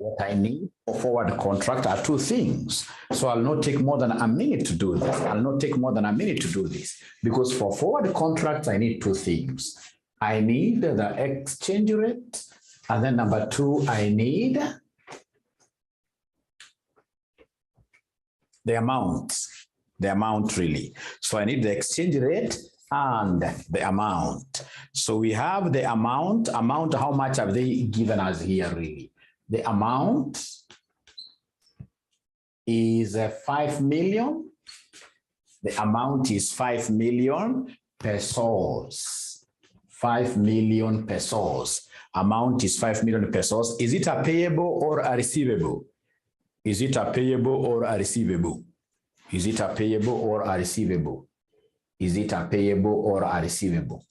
What I need for forward contract are two things. So I'll not take more than a minute to do this. I'll not take more than a minute to do this because for forward contracts, I need two things. I need the exchange rate. And then number two, I need the amount really. So I need the exchange rate and the amount. So we have the amount, how much have they given us here really? The amount is 5 million. The amount is 5 million pesos. 5 million pesos. Amount is 5 million pesos. Is it a payable or a receivable? Is it a payable or a receivable? Is it a payable or a receivable? Is it a payable or a receivable?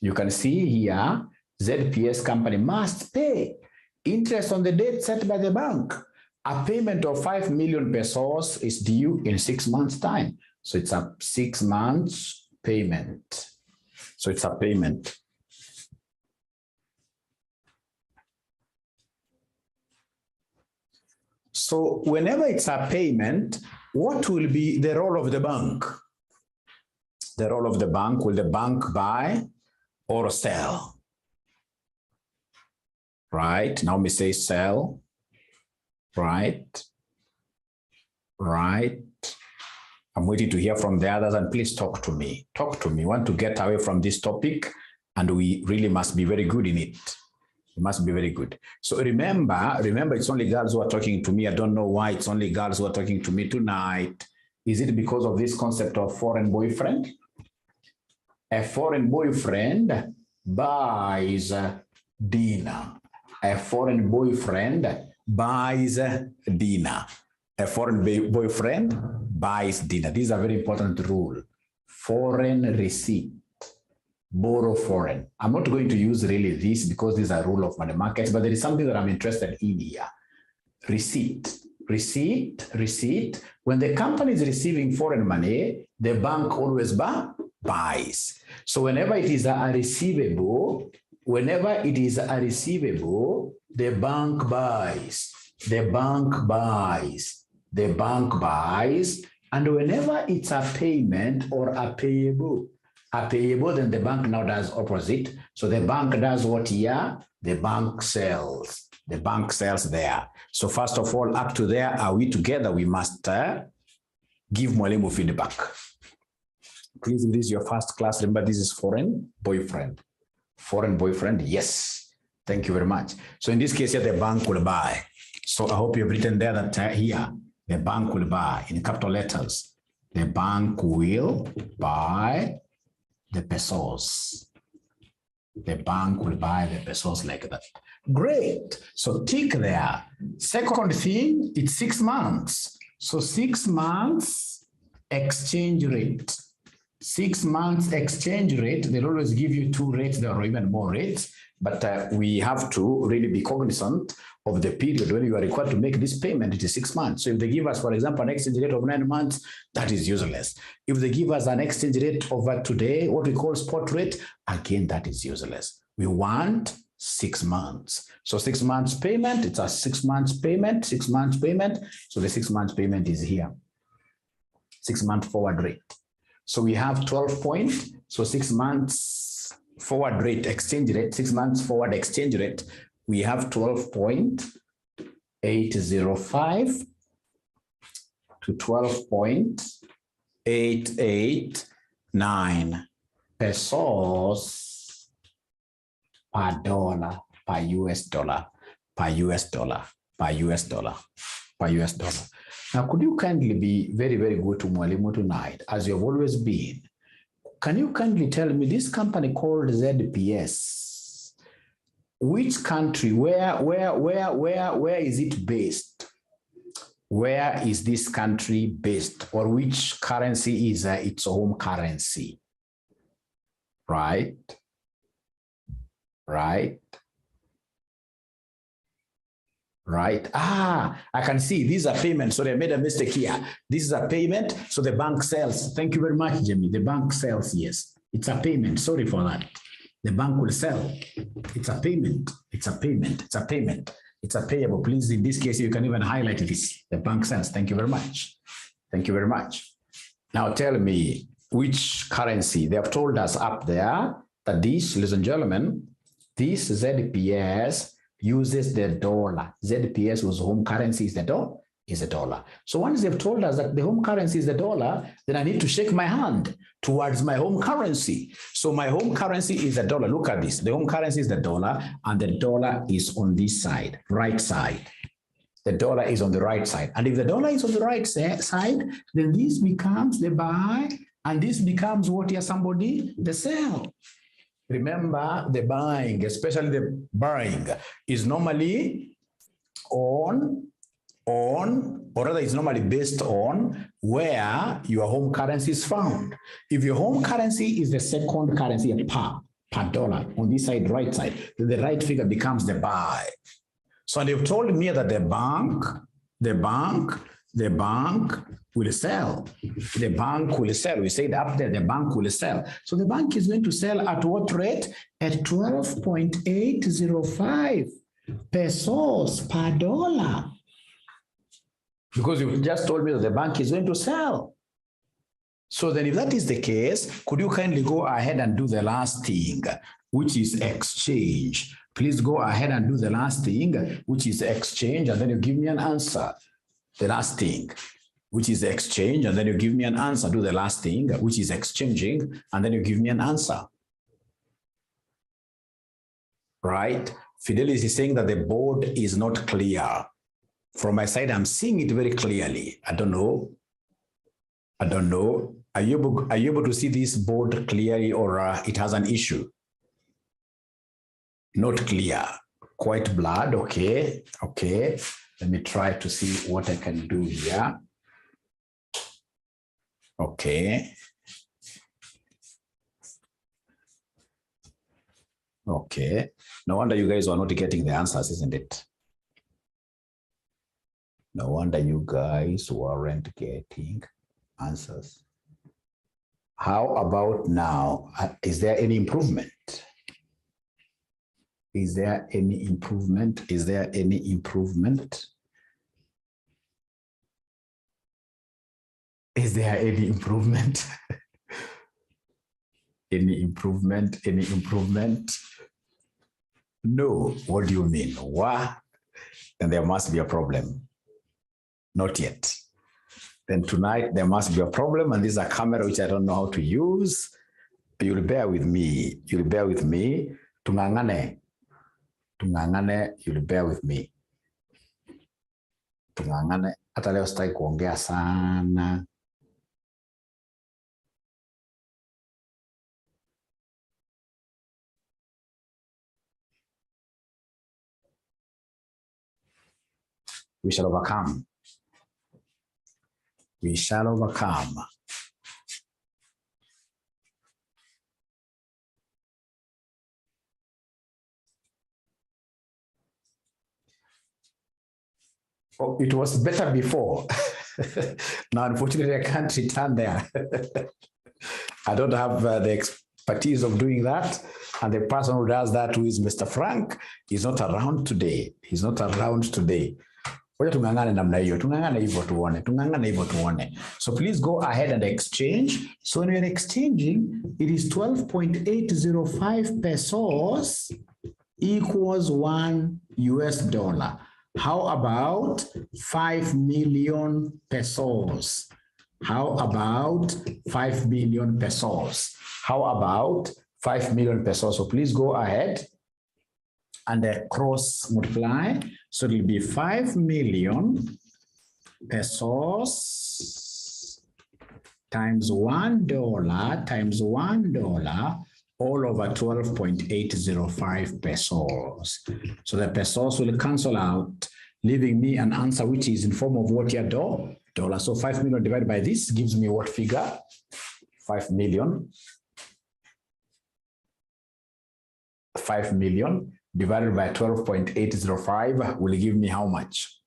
You can see here, ZPS company must pay interest on the date set by the bank. A payment of 5 million pesos is due in 6 months' time. So it's a 6 months payment. So it's a payment. So whenever it's a payment, what will be the role of the bank? The role of the bank, will the bank buy or sell? Right, now we say sell, right. I'm waiting to hear from the others and please talk to me. Talk to me. I want to get away from this topic and we really must be very good in it. We must be very good. So remember, it's only girls who are talking to me. I don't know why it's only girls who are talking to me tonight. Is it because of this concept of foreign boyfriend? A foreign boyfriend buys dinner. A foreign boyfriend buys dinner. A foreign boyfriend buys dinner. These are very important rule. Foreign receipt. Borrow foreign. I'm not going to use really this because these are rule of money markets, but there is something that I'm interested in here. Receipt. When the company is receiving foreign money, the bank always buys. So whenever it is a receivable, the bank buys. And whenever it's a payment or a payable, then the bank now does opposite. So the bank does what here? The bank sells. The bank sells there. So first of all, up to there, are we together? We must give Mwalimu feedback. Please, if this is your first class, remember this is foreign boyfriend. Foreign boyfriend, yes. Thank you very much. So in this case here, the bank will buy. So I hope you've written there that here, the bank will buy in capital letters. The bank will buy the pesos. The bank will buy the pesos like that. Great. So tick there. Second thing, it's 6 months. So 6 months exchange rate. 6 months exchange rate, they'll always give you 2 rates, there are even more rates, but we have to really be cognizant of the period when you are required to make this payment. It is 6 months. So if they give us, for example, an exchange rate of 9 months, that is useless. If they give us an exchange rate over today, what we call spot rate, again, that is useless. We want 6 months. So 6 months payment, it's a 6 months payment, 6 months payment. So the 6 months payment is here. 6 month forward rate. So we have 12 points. So 6 months forward rate, exchange rate, 6 months forward exchange rate. We have 12.805 to 12.889 pesos per dollar, per US dollar, per US dollar, per US dollar, per US dollar. Now, could you kindly be very, very good to Mwalimu tonight, as you have always been? Can you kindly tell me this company called ZPS? Which country? Where is it based? Where is this country based? Or which currency is its home currency? Right? Right? Right. I can see these are payments. Sorry, I made a mistake here. This is a payment. So the bank sells. Thank you very much, Jimmy. The bank sells, yes. It's a payment. Sorry for that. The bank will sell. It's a payment. It's a payment. It's a payment. It's a payable. Please, in this case, you can even highlight this. The bank sells. Thank you very much. Thank you very much. Now tell me which currency. They have told us up there that this, ladies and gentlemen, this ZPS uses the dollar. ZPS, whose home currency is the dollar. So once they've told us that the home currency is the dollar, then I need to shake my hand towards my home currency. So my home currency is the dollar. Look at this. The home currency is the dollar, and the dollar is on this side, right side. The dollar is on the right side. And if the dollar is on the right side, then this becomes the buy, and this becomes what here, somebody? The sell. Remember, the buying, especially the buying, is normally or rather it's normally based on where your home currency is found. If your home currency is the second currency per dollar on this side, right side, then the right figure becomes the buy. So they've told me that the bank will sell. The bank will sell. We said up there, the bank will sell. So the bank is going to sell at what rate? At 12.805 pesos per dollar. Because you just told me that the bank is going to sell. So then if that is the case, could you kindly go ahead and do the last thing, which is exchange? Please go ahead and do the last thing, which is exchange, and then you give me an answer. The last thing, which is exchange, and then you give me an answer. Do the last thing, which is exchanging, and then you give me an answer. Right? Fidelis is saying that the board is not clear. From my side, I'm seeing it very clearly. I don't know. Are you able to see this board clearly, or it has an issue? Not clear. Quite blurred. Okay. Okay. Let me try to see what I can do here. Okay. Okay. No wonder you guys are not getting the answers, isn't it? No wonder you guys weren't getting answers. How about now? Is there any improvement? Is there any improvement? Is there any improvement? Is there any improvement? Any improvement? Any improvement? No. What do you mean? What? Then there must be a problem. Not yet. Then tonight there must be a problem, and this is a camera which I don't know how to use. You'll bear with me. You'll bear with me. Tungangane. Tungangane, you'll bear with me. Tungangane. Hata leo sitaki kuongea sana. We shall overcome. We shall overcome. Oh, it was better before. Now, unfortunately, I can't return there. I don't have the expertise of doing that. And the person who does that, who is Mr. Frank, is not around today. He's not around today. So please go ahead and exchange. So when you're exchanging, it is 12.805 pesos equals $1. How about 5 million pesos? How about 5 million pesos? How about 5 million pesos? So please go ahead and cross multiply. So it will be 5 million pesos times $1 all over 12.805 pesos. So the pesos will cancel out, leaving me an answer which is in form of what here, dollar. So 5 million divided by this gives me what figure? 5 million. 5 million divided by 12.805 will give me how much?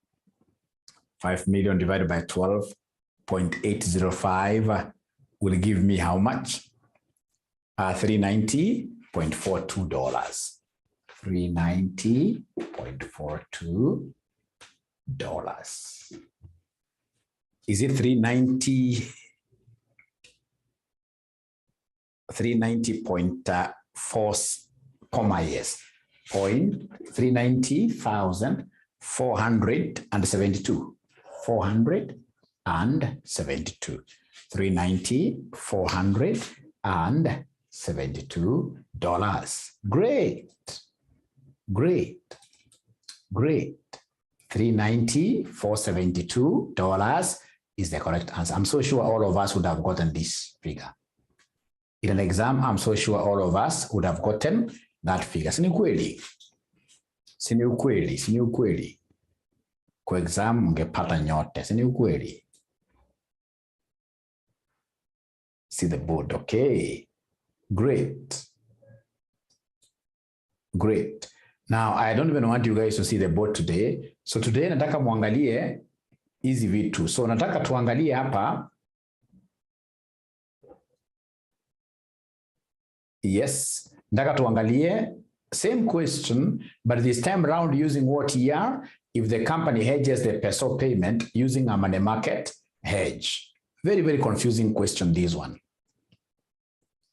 5 million divided by 12.805 will give me how much? 390 $390.42. $390.42. Is it 390? 390.4, yes, 390,472. 472. 390,472. Great. $390,472 is the correct answer. I'm so sure all of us would have gotten this figure. In an exam, I'm so sure all of us would have gotten that figure. Sini ukweli. Kwa exam mngepata nyote. Sini ukweli. See the board, okay. Great. Now, I don't even want you guys to see the board today. So today nataka muangalie hizi vitu. So nataka tuangalie hapa. Yes, nataka tuangalie same question, but this time around using what year if the company hedges the peso payment using a money market hedge. Very confusing question, this one.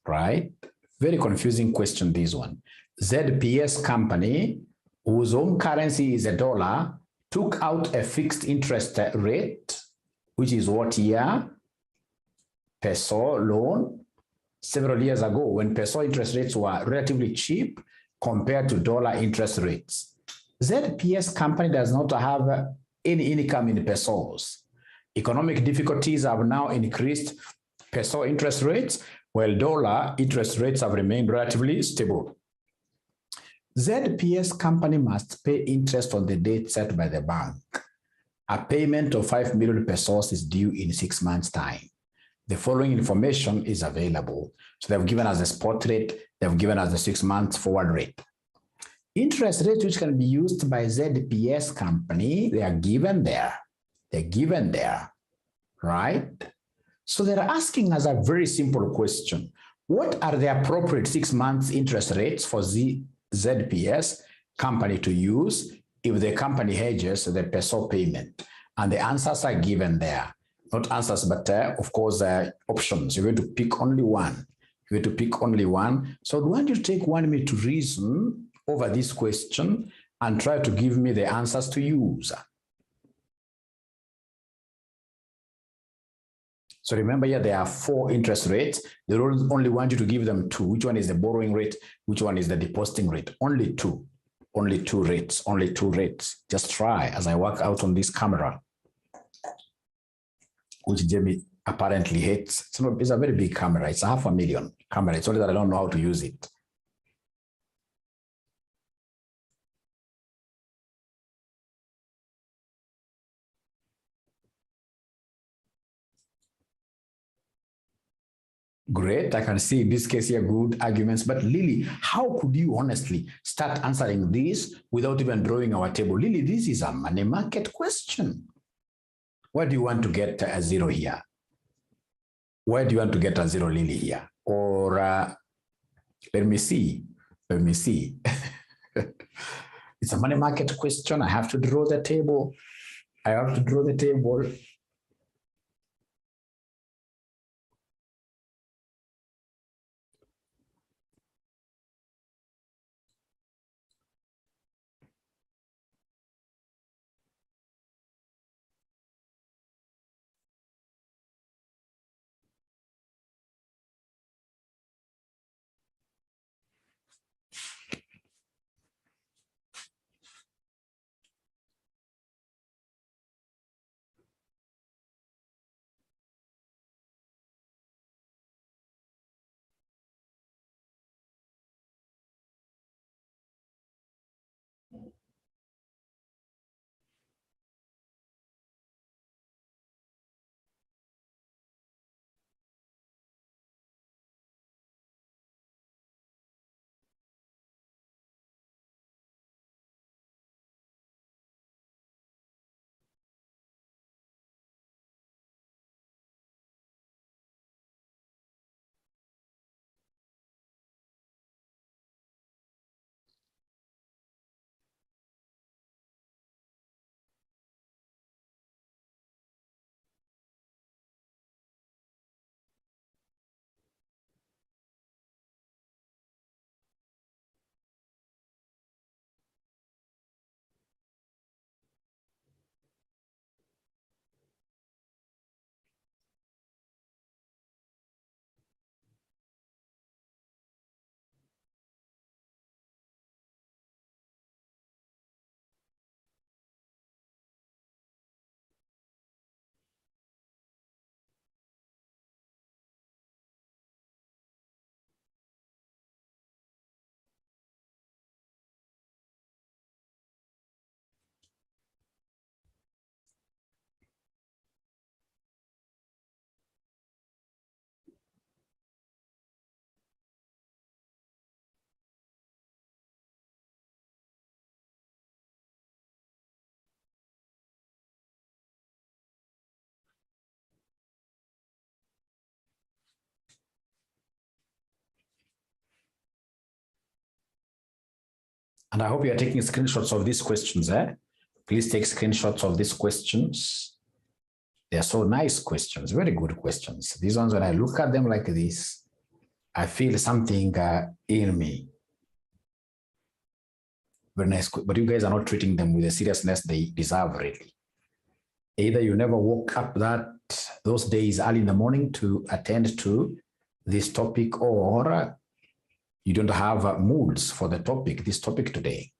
Right? Very confusing question, this one. ZPS company, whose own currency is a dollar, took out a fixed interest rate, which is what year? Peso loan. Several years ago, when peso interest rates were relatively cheap compared to dollar interest rates. ZPS company does not have any income in pesos. Economic difficulties have now increased peso interest rates, while dollar interest rates have remained relatively stable. ZPS company must pay interest on the date set by the bank. A payment of 5 million pesos is due in 6 months' time. The following information is available. So they've given us the spot rate, they've given us the 6 months forward rate. Interest rates which can be used by ZPS company, they are given there. They're given there, right? So they're asking us a very simple question. What are the appropriate 6 months interest rates for ZPS company to use if the company hedges the peso payment? And the answers are given there. Not answers, but of course, options. You're going to pick only one. You're going to pick only one. So I want you to take 1 minute to reason over this question and try to give me the answers to use. So remember here, there are 4 interest rates. They only want you to give them 2. Which one is the borrowing rate? Which one is the depositing rate? Only 2. Only 2 rates. Only 2 rates. Just try as I work out on this camera, which Jamie apparently hates. It's a very big camera. It's a 500,000 camera. It's only that I don't know how to use it. Great. I can see in this case here good arguments. But Lily, how could you honestly start answering this without even drawing our table? Lily, this is a money market question. Where do you want to get a 0 here? Where do you want to get a 0, Lily, here? Or let me see. It's a money market question. I have to draw the table. And I hope you are taking screenshots of these questions. Please take screenshots of these questions. They are so nice questions, very good questions. These ones, when I look at them like this, I feel something in me. Very nice, but you guys are not treating them with the seriousness they deserve, really. Either you never woke up those days early in the morning to attend to this topic, or you don't have moods for the topic, this topic today.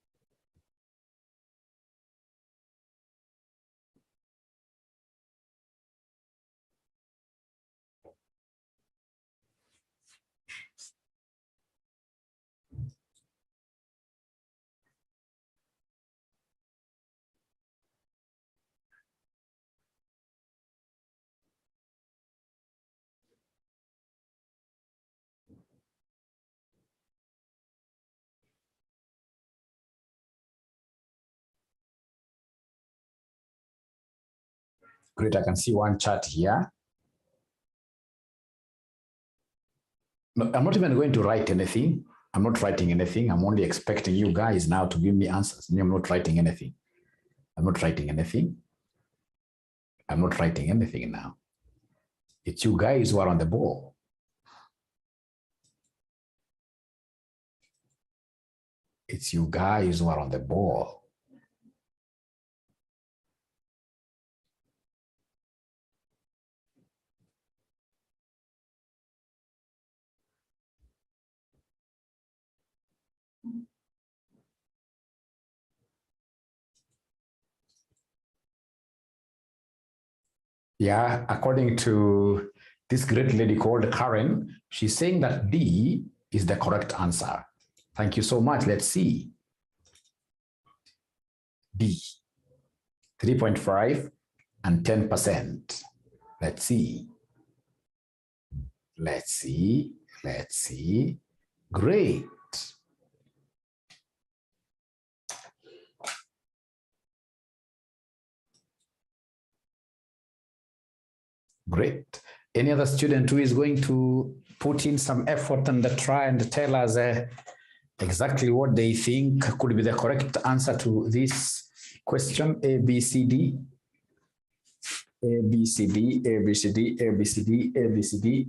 Great, I can see one chat here. No, I'm not even going to write anything. I'm not writing anything. I'm only expecting you guys now to give me answers. I'm not writing anything. I'm not writing anything. I'm not writing anything now. It's you guys who are on the ball. It's you guys who are on the ball. Yeah, according to this great lady called Karen, she's saying that D is the correct answer. Thank you so much. Let's see. D, 3.5 and 10%. Let's see. Let's see. Let's see. Great. Great. Any other student who is going to put in some effort and try and tell us exactly what they think could be the correct answer to this question? A, B, C, D. A, B, C, D, A, B, C, D, A, B, C, D, A, B, C, D.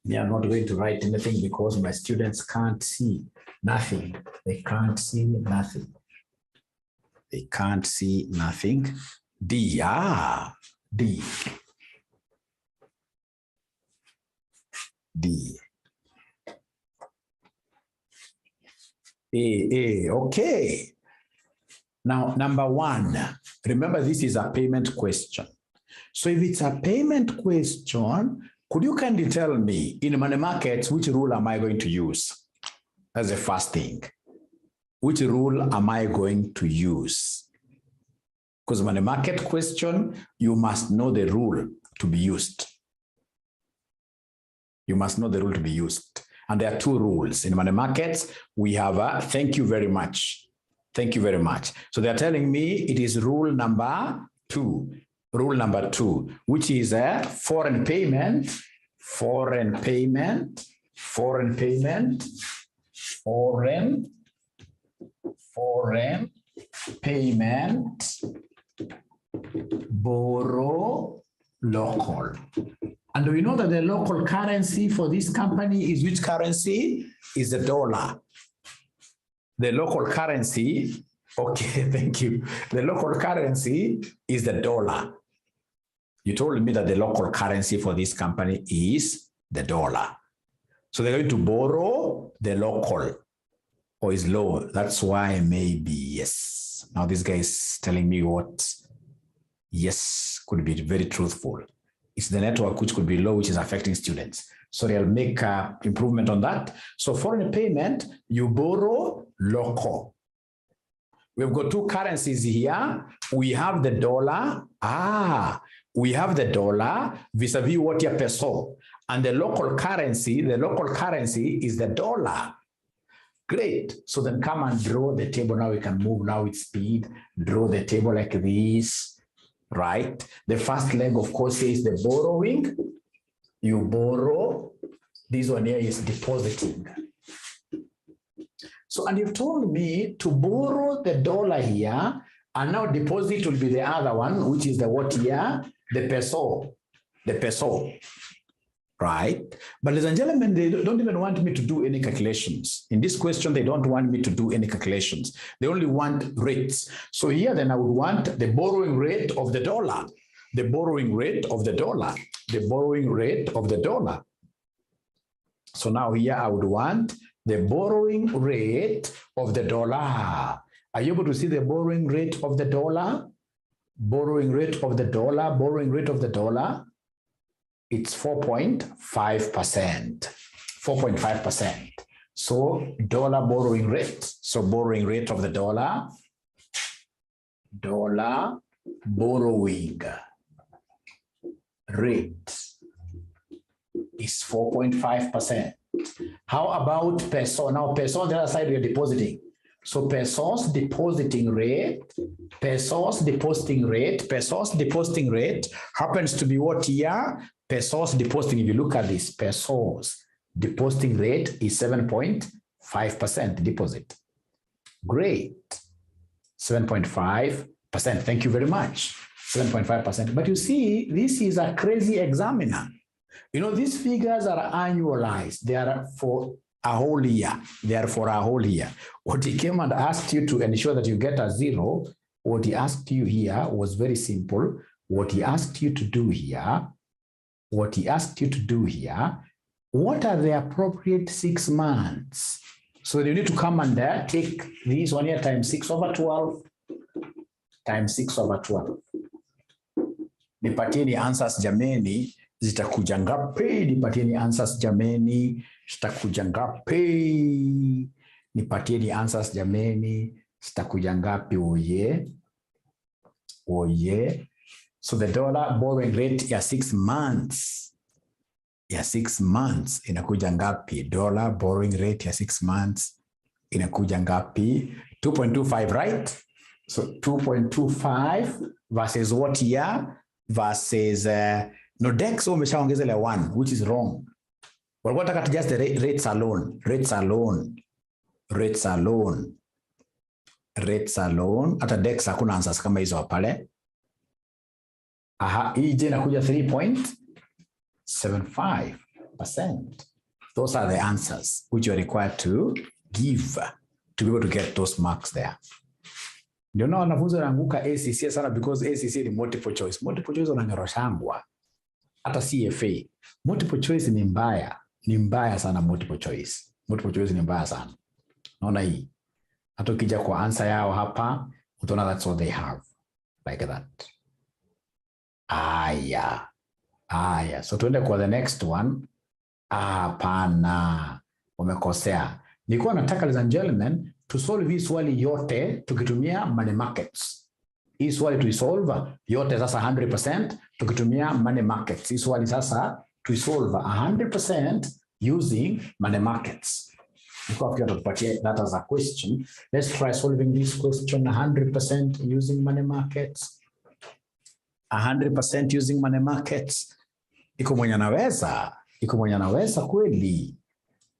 Me, I'm not going to write anything because my students can't see nothing. They can't see nothing. They can't see nothing. D, D. D. A, okay. Now, number one, remember this is a payment question. So if it's a payment question, could you kindly tell me in money markets, which rule am I going to use? That's the first thing. Which rule am I going to use? Because money market question, you must know the rule to be used. You must know the rule to be used. And there are two rules. In money markets, we have a thank you very much. Thank you very much. So they're telling me it is rule number 2. Rule number 2, which is a foreign payment, foreign payment, foreign payment, foreign payment, borrow local. And we know that the local currency for this company is which currency? Is the dollar. The local currency, okay, thank you. The local currency is the dollar. You told me that the local currency for this company is the dollar. So they're going to borrow the local, or is low. That's why maybe yes. Now this guy is telling me what yes could be very truthful. It's the network which could be low, which is affecting students. Sorry, I'll make improvement on that. So foreign payment, you borrow local. We've got two currencies here. We have the dollar. We have the dollar vis-a-vis what your peso. And the local currency is the dollar. Great. So then come and draw the table. Now we can move now with speed. Draw the table like this. Right? The first leg, of course, is the borrowing. You borrow. This one here is depositing. So, and you've told me to borrow the dollar here, and now deposit will be the other one, which is the what here? The peso. The peso. Right? But ladies and gentlemen, they don't even want me to do any calculations. In this question, they don't want me to do any calculations. They only want rates. So here then I would want the borrowing rate of the dollar. The borrowing rate of the dollar. The borrowing rate of the dollar. So now here I would want the borrowing rate of the dollar. Are you able to see the borrowing rate of the dollar? Borrowing rate of the dollar, borrowing rate of the dollar. It's 4.5%. 4.5%. So dollar borrowing rate. So borrowing rate of the dollar. Dollar borrowing rate is 4.5%. How about peso? Now peso on the other side we are depositing. So pesos depositing rate, pesos depositing rate, pesos depositing rate happens to be what here? Pesos depositing, if you look at this, pesos depositing rate is 7.5% deposit. Great. 7.5%. Thank you very much. 7.5%. But you see, this is a crazy examiner. You know, these figures are annualized. They are for a whole year. They are for a whole year. What he came and asked you to ensure that you get a zero, what he asked you here was very simple. What he asked you to do here, what are the appropriate 6 months? So you need to come and take this one here times 6/12, times 6/12. Nipatieni answers jameni, zitakuja ngapi? Nipatieni answers jameni, zitakuja ngapi? Nipatieni answers jameni, zitakuja ngapi? Oye. Oye. So the dollar borrowing rate ya 6 months. Ya 6 months inakuja ngapi? Dollar borrowing rate ya 6 months inakuja ngapi? 2.25, right? So 2.25 versus what here? Versus no dex umeshaongezele 1, which is wrong. But what I got just the rates alone. Hata dex hakuna answers kama hizo pale. Hii je inakuja 3.75%. Those are the answers which you are required to give to be able to get those marks there. Ndio na wanafunzi wanaanguka ACC sana because ACC ni multiple choice. Multiple choice unangeroshangwa. Hata CFA. Multiple choice ni mbaya. Ni mbaya sana multiple choice. Multiple choice ni mbaya sana. Naona hii. Hata ukija kwa answer yao hapa, utaona that's what they have. Like that. Aya. So tuende kwa the next one. Hapana. Umekosea. Nilikuwa nataka, ladies and gentlemen, to solve hii swali yote tukitumia money markets. Hii swali tuisolve yote sasa 100% tukitumia money markets. Hii swali sasa tuisolve 100% using money markets. Nilikuwa pia tupatie that as a question. Let's try solving this question 100% using money markets. 100% using money markets. Iko mwenye anaweza kweli.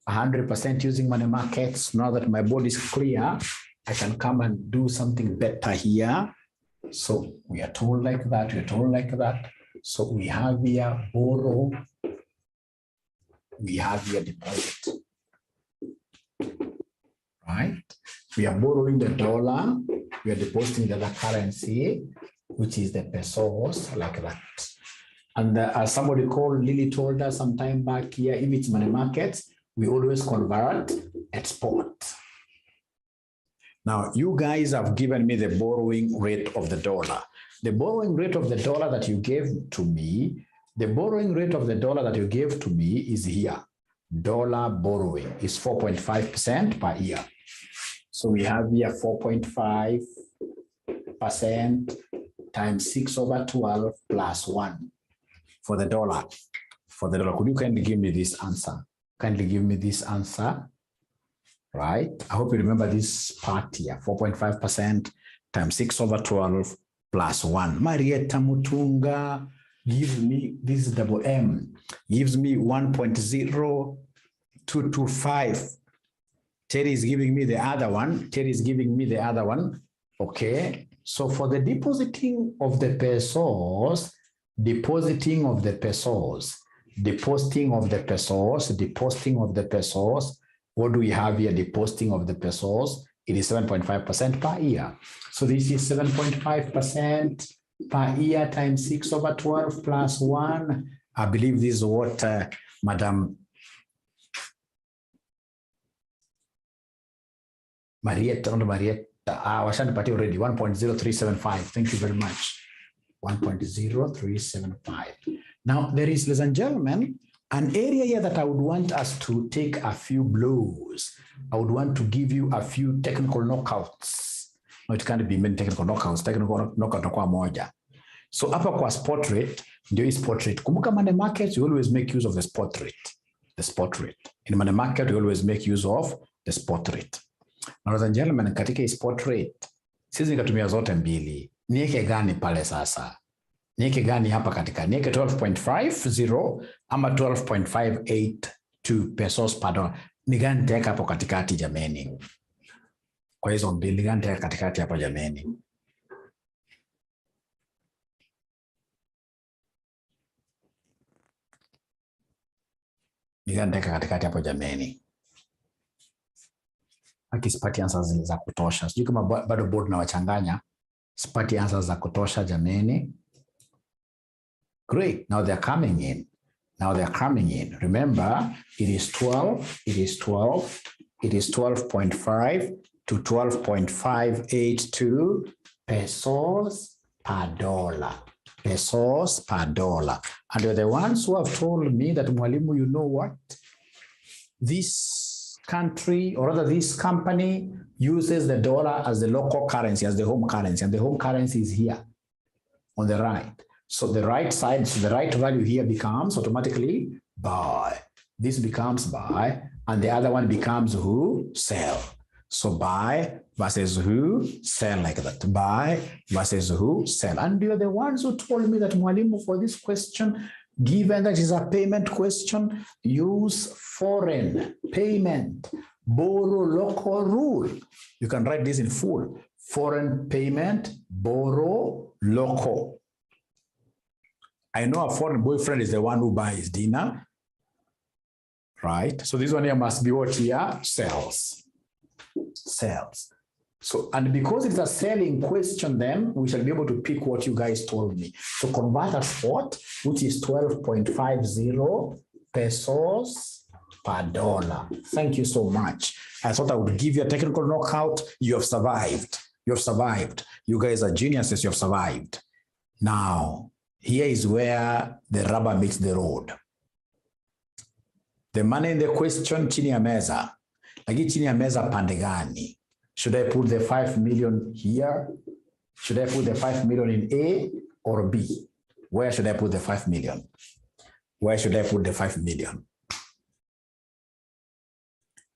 100% using money markets. Now that my board is clear, I can come and do something better here. So we are told like that. So we have here borrow. We have here deposit. Right? We are borrowing the dollar. We are depositing the other currency, which is the pesos, like that. And as somebody called Lily told us some time back here, if it's money markets, we always convert at spot. Now, you guys have given me the borrowing rate of the dollar. The borrowing rate of the dollar that you gave to me, is here. Dollar borrowing is 4.5% per year. So we have here 4.5% times 6/12 plus 1 for the dollar. Could you kindly give me this answer? Right? I hope you remember this part here. 4.5% times 6/12 plus 1. Marietta Mutunga gives me, this is double M, gives me 1.0225 Terry is giving me the other one. Terry is giving me the other one. Okay. So for the depositing of the pesos, depositing of the pesos, depositing of the pesos, depositing of the pesos. What do we have here? Depositing of the pesos. It is 7.5% per year. So this is 7.5% per year times 6 over 12 plus 1. I believe this is what Madam Marietta, Washanipatia already, 1.0375. Thank you very much. 1.0375. Now, there is, ladies and gentlemen, an area here that I would want us to take a few blows. I would want to give you a few technical knockouts. No, it can't be many technical knockouts. Technical knockout kwa moja. So hapa kwa spot rate, ndio hii spot rate. Kumbuka money market, you always make use of the spot rate. The spot rate. In money market, you always make use of the spot rate. Now, ladies and gentlemen, katika hii spot rate, sisi nikatumia zote mbili. Nieke gani pale sasa? Nieke gani hapa katika? Nieke 12.50 ama 12.582 pesos per dollar. Ni gani nitaweka hapo katikati jameni? Kwa hizo mbili, ni gani nitaweka katikati hapa jameni? Ni gani nitaweka katikati hapo jameni? Haki sipati answers za kutosha. Sijui kama bado board na wachanganya. Sipati answers za kutosha jameni. Great. Now they're coming in. Now they're coming in. Remember, it is 12. It is 12. It is 12.5 to 12.582 pesos per dollar. Pesos per dollar. And you're the ones who have told me that, Mwalimu, you know what? This country, or rather this company, uses the dollar as the local currency, as the home currency, and the home currency is here on the right. So the right side, so the right value here becomes automatically buy. This becomes buy, and the other one becomes who? Sell. So buy versus who? Sell, like that. Buy versus who? Sell. And you're the ones who told me that, Mwalimu, for this question, given that is a payment question, use foreign payment, borrow local rule. You can write this in full. Foreign payment, borrow local. I know a foreign boyfriend is the one who buys dinner, right? So this one here must be what here? Sells. Sells. So, and because it's a selling question, then we shall be able to pick what you guys told me. So convert a spot, which is 12.50 pesos per dollar. Thank you so much. I thought I would give you a technical knockout. You have survived. You have survived. You guys are geniuses. You have survived. Now, here is where the rubber meets the road. The money in the question, chini ya meza. Lagi chini ya meza pande gani? Should I put the 5 million here? Should I put the 5 million in A or B? Where should I put the 5 million? Where should I put the 5 million?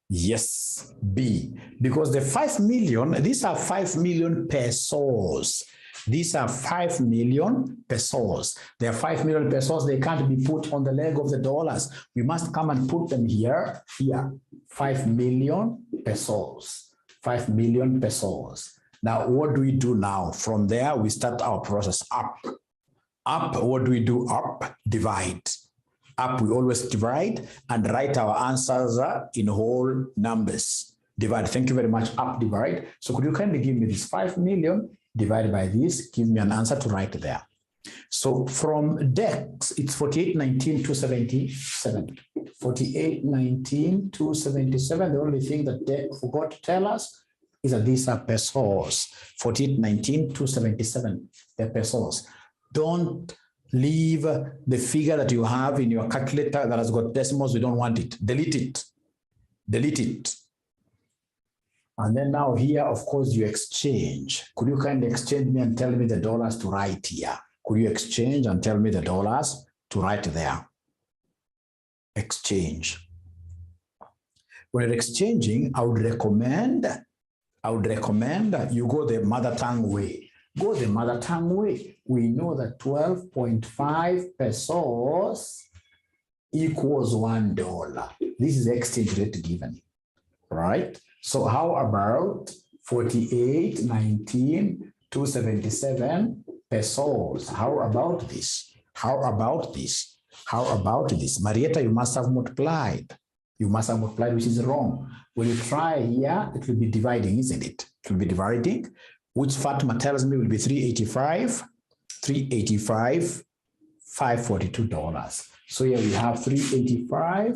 Yes, B. Because the 5 million, these are 5 million pesos. These are 5 million pesos. They are 5 million pesos. They can't be put on the leg of the dollars. We must come and put them here. 5 million pesos. 5 million pesos. Now, what do we do now? From there, we start our process up. Up, what do we do? Up, divide. Up, we always divide and write our answers in whole numbers. Divide. Thank you very much. Up, divide. So could you kindly give me this 5 million divided by this? Give me an answer to write there. So from DEX, it's 4819,277. 4819,277. The only thing that DEX forgot to tell us is that these are pesos. 4819,277. The pesos. Don't leave the figure that you have in your calculator that has got decimals. We don't want it. Delete it. Delete it. And then now here, of course, you exchange. Could you kindly exchange me and tell me the dollars to write here? Could you exchange and tell me the dollars to write there? Exchange. When you're exchanging, I would recommend you go the mother tongue way. Go the mother tongue way. We know that 12.5 pesos equals $1. This is the exchange rate given. right? So how about 48,19,277 pesos? How about this? How about this? How about this? Marietta, you must have multiplied. You must have multiplied, which is wrong. When you try here, it will be dividing, isn't it? It will be dividing, which Fatima tells me will be 385, $542. So here we have 385,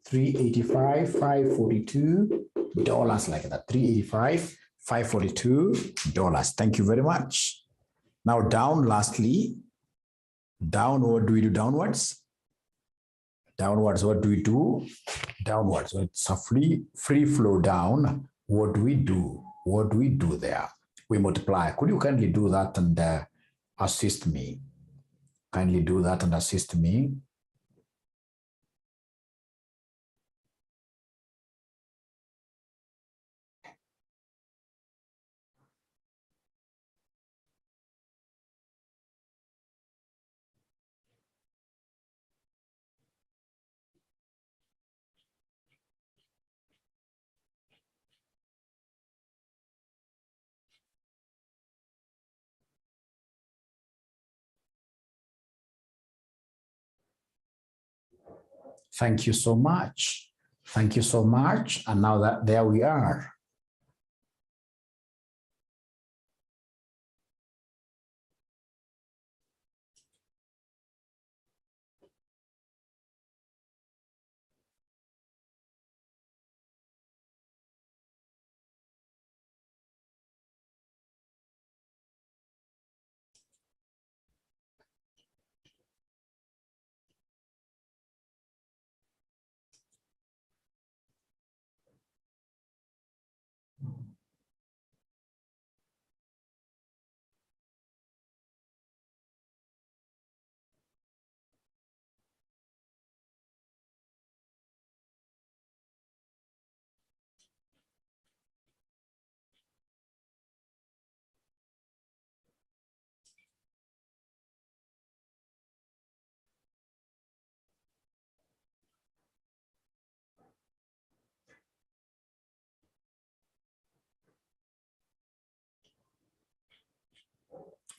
$542, like that. 385, $542. Thank you very much. Now down, lastly, down, what do we do downwards? Downwards, what do we do? Downwards, so it's a free flow down. What do we do? What do we do there? We multiply. Could you kindly do that and assist me? Kindly do that and assist me. Thank you so much. Thank you so much. And now that there we are.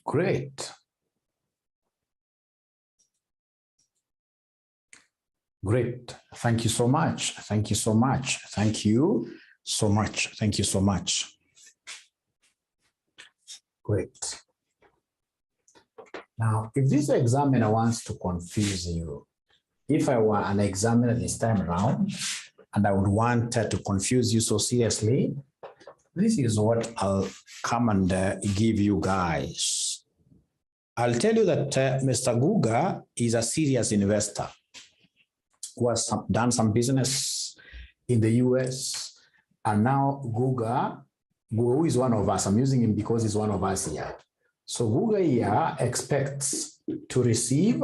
Great. Great. Thank you so much. Thank you so much. Thank you so much. Thank you so much. Great. Now, if this examiner wants to confuse you, if I were an examiner this time around, and I would want to confuse you so seriously, this is what I'll come and give you guys. I'll tell you that Mr. Guga is a serious investor who has done some business in the US. And now Guga, who is one of us, I'm using him because he's one of us here. So Guga here expects to receive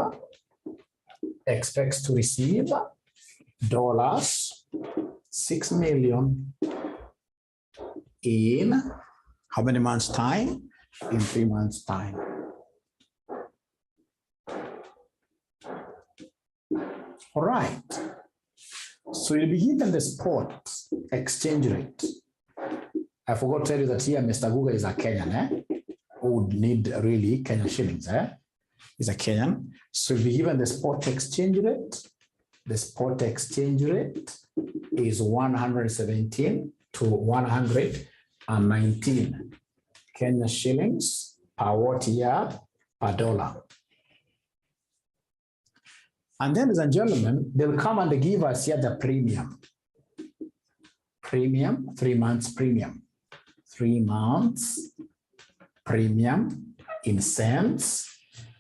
dollars 6 million in how many months' time? In 3 months' time. All right. So you'll be given the spot exchange rate. I forgot to tell you that here Mr. Guga is a Kenyan, who would need really Kenyan shillings. He's a Kenyan. So you'll be given the spot exchange rate. The spot exchange rate is 117 to 119 Kenyan shillings per watt year per dollar. And then, ladies and gentlemen, they'll come and they give us here the premium. Premium, 3 months premium. 3 months premium in cents.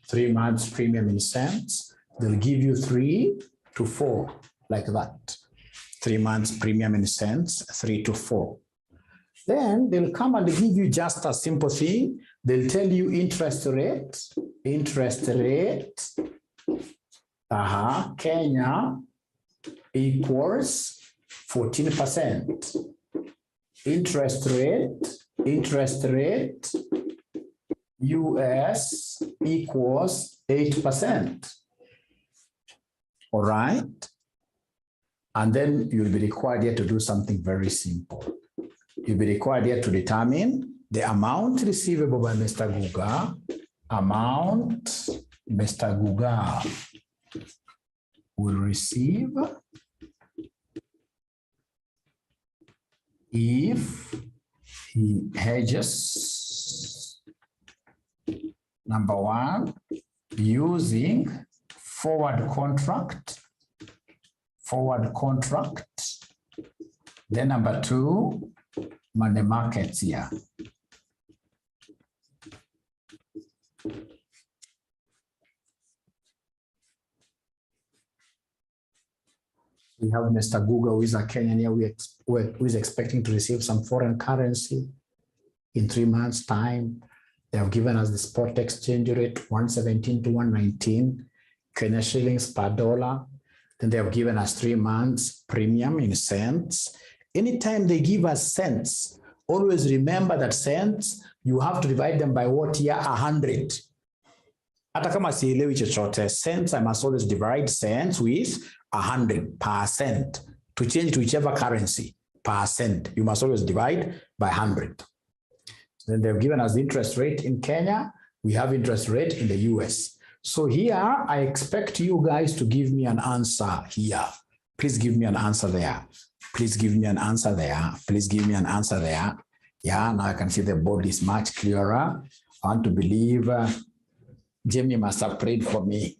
3 months premium in cents. They'll give you 3 to 4, like that. 3 months premium in cents, 3 to 4. Then they'll come and give you just a simple thing. They'll tell you interest rate, Kenya equals 14%. Interest rate, US equals 8%. All right. And then you'll be required here to do something very simple. You'll be required here to determine the amount receivable by Mr. Guga, amount Mr. Guga will receive if he hedges, number one, using forward contract. Then number two, money markets here. We have Mr. Guga, who is a Kenyan here, who is expecting to receive some foreign currency in 3 months' time. They have given us the spot exchange rate, 117 to 119 Kenya shillings per dollar. Then they have given us 3 months premium in cents. Anytime they give us cents, always remember that cents, you have to divide them by what here? 100. Hata kama sielewi chochote, cents, I must always divide cents with 100% to change to whichever currency, percent. You must always divide by 100. Then they've given us the interest rate in Kenya. We have interest rate in the US. So here, I expect you guys to give me an answer here. Please give me an answer there. Please give me an answer there. Please give me an answer there. Yeah, now I can see the board is much clearer. I want to believe Jamie must have prayed for me.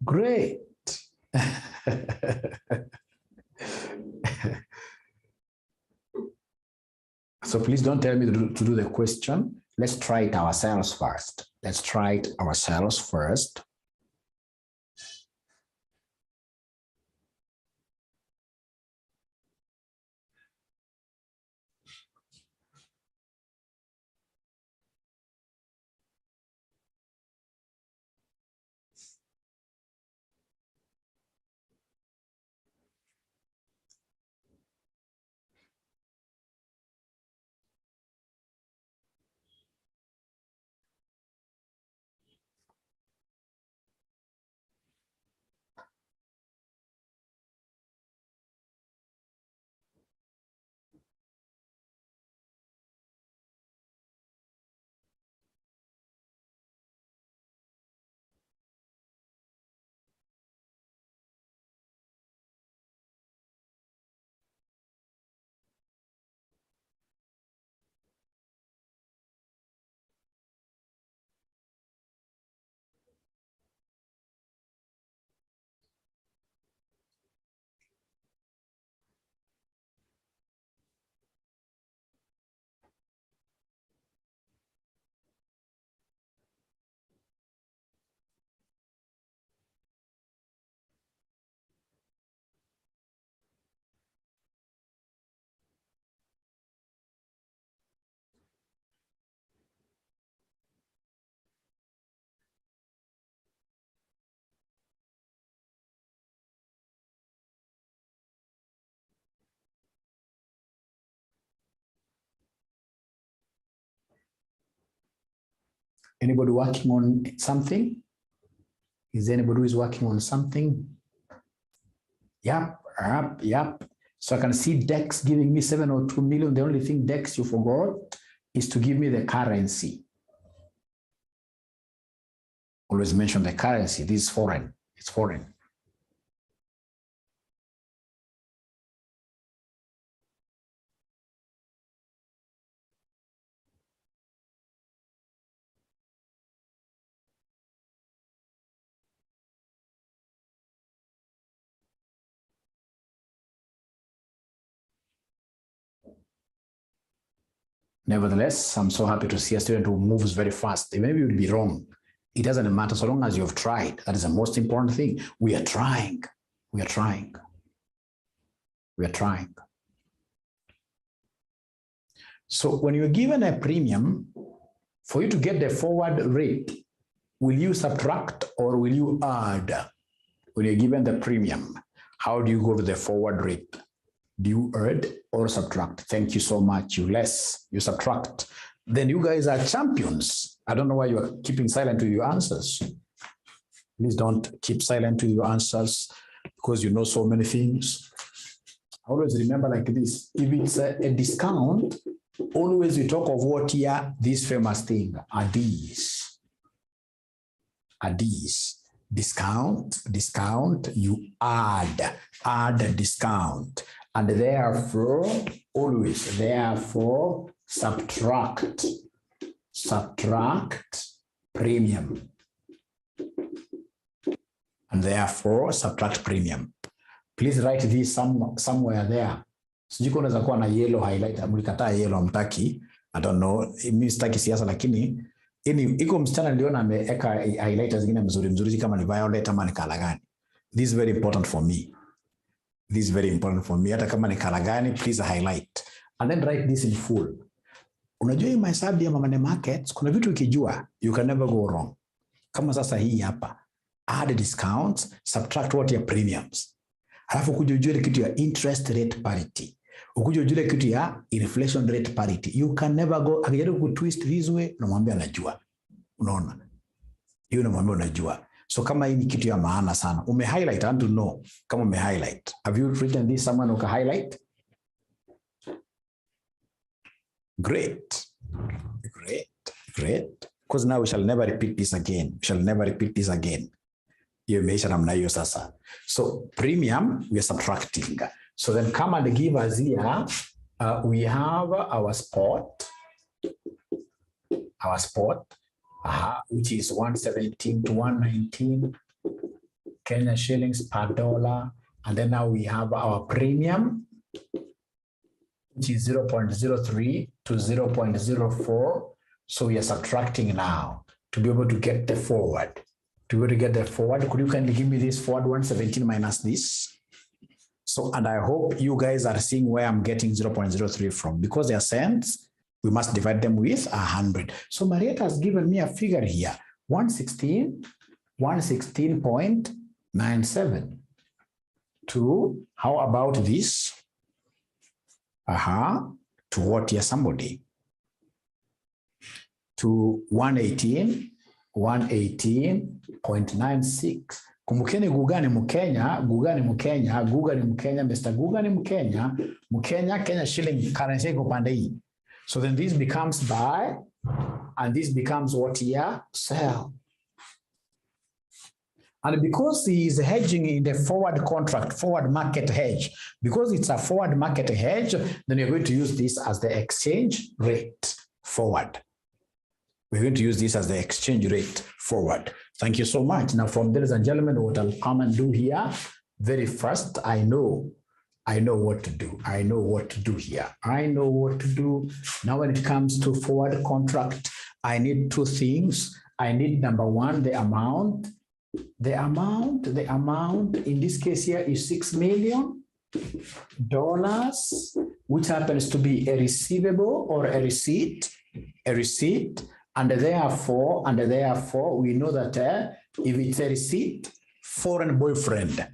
Great. So please don't tell me to do the question. Let's try it ourselves first. Let's try it ourselves first. Anybody working on something? Is there anybody who is working on something? Yep. So I can see Dex giving me 702 million. The only thing, Dex, you forgot is to give me the currency. Always mention the currency. This is foreign. It's foreign. Nevertheless, I'm so happy to see a student who moves very fast. Maybe you'll be wrong. It doesn't matter so long as you've tried. That is the most important thing. We are trying. We are trying. We are trying. So when you're given a premium, for you to get the forward rate, will you subtract or will you add? When you're given the premium, how do you go to the forward rate? Do you add or subtract? Thank you so much. You less, you subtract. Then you guys are champions. I don't know why you are keeping silent with your answers. Please don't keep silent with your answers because you know so many things. Always remember like this. If it's a discount, always we talk of what here, this famous thing, are these. Are these. Discount, you add discount. And therefore, always, therefore, subtract premium. And therefore, subtract premium. Please write this somewhere there. Sijui kuna za kuwa na yellow highlighter, mlikataa yellow amtaki. I don't know, mimi sitaki siasa lakini iko msichana niliona ameweka highlighters zingine mzuri kama ni violet ama ni color gani. This is very important for me. This is very important for me. Hata kama ni color gani, please highlight. And then write this in full. Unajua hii mahesabu ya money markets, kuna vitu ukijua, you can never go wrong. Kama sasa hii hapa. Add discounts, subtract what your premiums. Halafu kuja ujue kitu ya interest rate parity. Ukuja ujue kitu ya inflation rate parity. You can never go, akijaribu kutwist this way, unamwambia anajua. Unaona? Hiyo unamwambia unajua. So kama hii ni kitu ya maana sana. Ume-highlight, I want to know kama ume-highlight. Have you written this someone uka-highlight? Great. Because now we shall never repeat this again. Hiyo imeisha namna hiyo sasa. So premium, we are subtracting. So then come and give us here, we have our spot, which is 117 to 119 Kenya shillings per dollar. And then now we have our premium, which is 0.03 to 0.04. So we are subtracting now to be able to get the forward. To be able to get the forward, could you kindly give me this forward 117 minus this? So, and I hope you guys are seeing where I'm getting 0.03 from. Because they are cents, we must divide them with 100. So Marietta has given me a figure here, 116.97 to, how about this? To what here, somebody? To 118.96. Kumbukeni Guga ni Mkenya, Mr. Guga ni Mkenya, Kenya shilling currency iko pande hii. So then this becomes buy, and this becomes what here? Sell. And because he is hedging in the forward contract, forward market hedge, because it's a forward market hedge, then you're going to use this as the exchange rate forward. We're going to use this as the exchange rate forward. Thank you so much. Now, from ladies and gentlemen, what I'll come and do here, very first, I know what to do. I know what to do here. I know what to do. Now, when it comes to forward contract, I need two things. I need number one, the amount. The amount in this case here is $6 million, which happens to be a receivable or a receipt. And therefore, we know that if it's a receipt, foreign boyfriend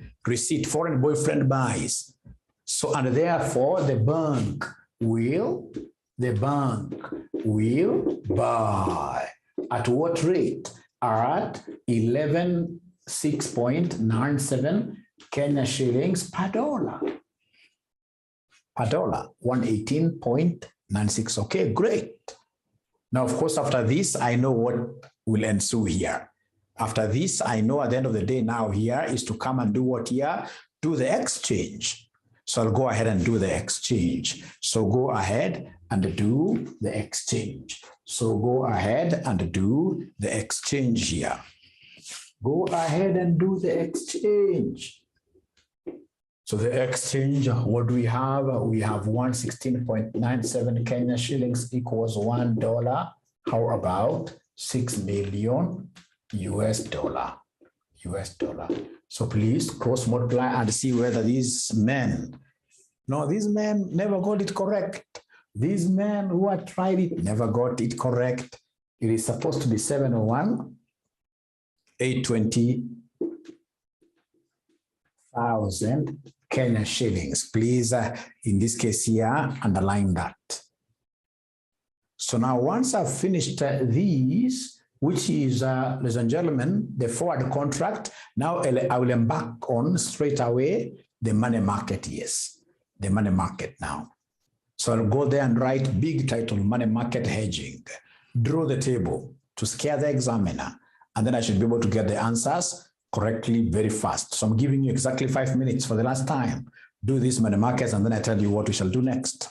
buys. So, and therefore, the bank will buy. At what rate? At 11.697 Kenya shillings per dollar. 118.96. Okay, great. Now, of course, after this, I know what will ensue here. After this, I know at the end of the day now here is to come and do what here? Do the exchange. So I'll go ahead and do the exchange. So go ahead and do the exchange. So go ahead and do the exchange here. Go ahead and do the exchange. So the exchange, what do we have? We have 116.97 Kenya shillings equals $1. How about 6 million US dollar? So please cross multiply and see whether these men never got it correct. These men who had tried it never got it correct. It is supposed to be 701, 820,000. Kenya shillings. Please, in this case here, underline that. So now once I've finished these, which is, ladies and gentlemen, the forward contract, now I will embark on straight away the money market, yes, the money market now. So I'll go there and write big title, money market hedging, draw the table to scare the examiner, and then I should be able to get the answers correctly very fast. So I'm giving you exactly 5 minutes for the last time. Do this money markets, and then I tell you what we shall do next.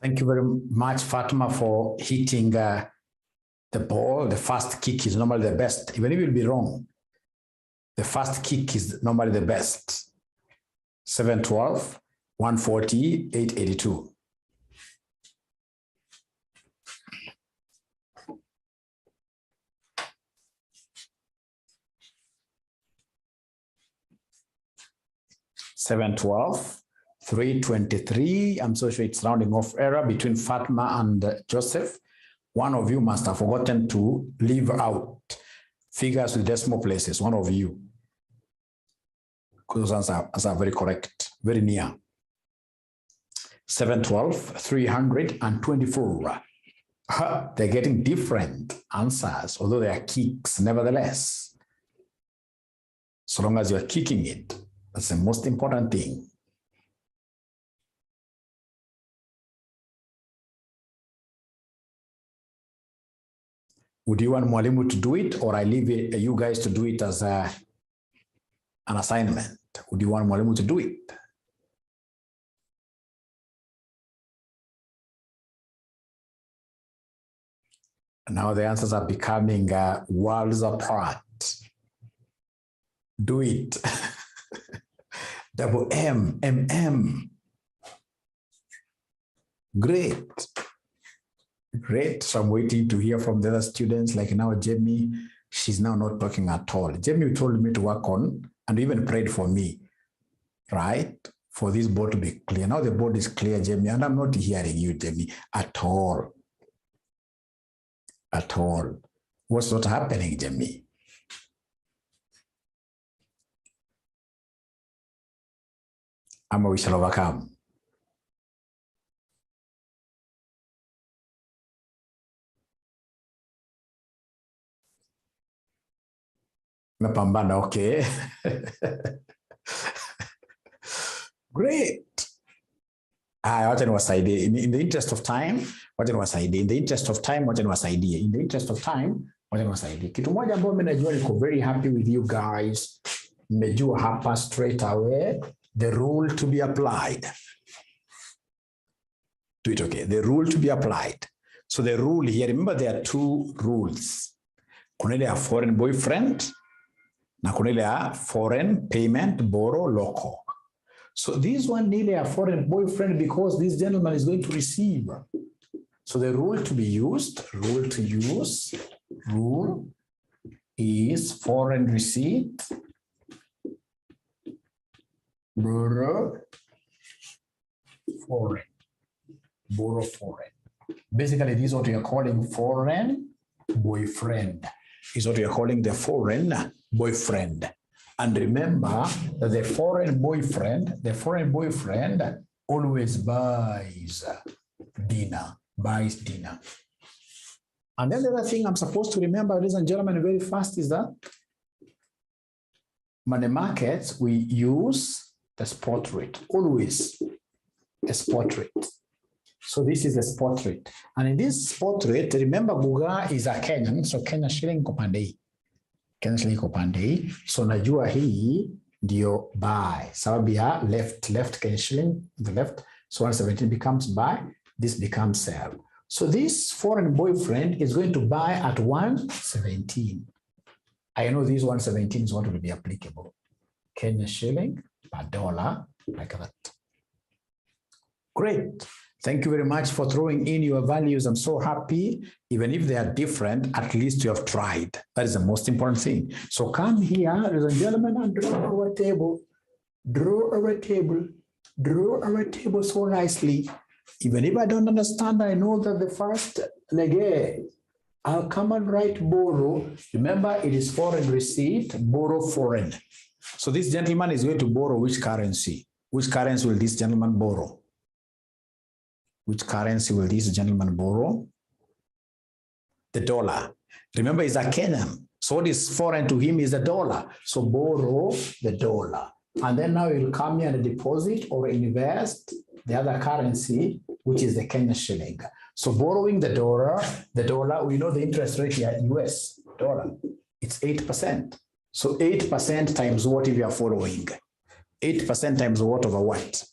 Thank you very much, Fatima, for hitting the ball. The first kick is normally the best. Even if you'll be wrong, the first kick is normally the best. 712, 140, 882. $712, 323. I'm so sure it's rounding off error between Fatma and Joseph. One of you must have forgotten to leave out figures with decimal places. One of you. Those answers are very correct, very near. 712, 324. They're getting different answers, although they are kicks nevertheless. So long as you're kicking it, that's the most important thing. Would you want Mwalimu to do it, or I leave it, you guys to do it as an assignment? Would you want Mwalimu to do it? Now the answers are becoming worlds apart. Do it. Double M, MM. Great. Great. So I'm waiting to hear from the other students. Like now, Jamie, she's now not talking at all. Jamie told me to work on and even prayed for me, right? For this board to be clear. Now the board is clear, Jamie, and I'm not hearing you, Jamie, at all. At all. What's not happening, Jamie? We shall overcome. Napambana, okay. Great. Wacha niwasaidie. In the interest of time, wacha niwasaidie. In the interest of time, wacha niwasaidie. In the interest of time, wacha niwasaidie. Kitu moja ambayo mimi najua niko very happy with you guys. Nimejua hapa straight away the rule to be applied. Do it, okay. The rule to be applied. So the rule here, remember there are two rules. Kuna ile ya foreign boyfriend na kuna ile ya foreign payment borrow local. So this one nearly a foreign boyfriend because this gentleman is going to receive. So the rule to be used, rule is foreign receipt, borrow foreign. Basically, this is what we are calling foreign boyfriend. Is what we are calling the foreign boyfriend. And remember that the foreign boyfriend always buys dinner. And then the other thing I'm supposed to remember, ladies and gentlemen, very fast is that money markets, we use the spot rate, always a spot rate. So this is a spot rate. And in this spot rate, remember Buga is a Kenyan, so Kenya shilling kopandei. Kenya shilling kopandei. So najua hii ndio buy. Sababu ya left Kenya shilling, the left. So 117 becomes buy, this becomes sell. So this foreign boyfriend is going to buy at 117. I know this 117 is what will be applicable. Kenya shilling per dollar, like that. Great. Thank you very much for throwing in your values. I'm so happy. Even if they are different, at least you have tried. That is the most important thing. So come here, ladies and gentlemen, and draw our table. Draw our table so nicely. Even if I don't understand, I know that the first leg, I'll come and write borrow. Remember, it is foreign receipt, borrow foreign. So this gentleman is going to borrow which currency? Which currency will this gentleman borrow? Which currency will this gentleman borrow? The dollar. Remember, he's a Kenyan. So what is foreign to him is the dollar. So borrow the dollar. And then now he'll come here and deposit or invest the other currency, which is the Kenya shilling. So borrowing the dollar, we know the interest rate here, US dollar, it's 8%. So 8% times what if you are following? 8% times what over what?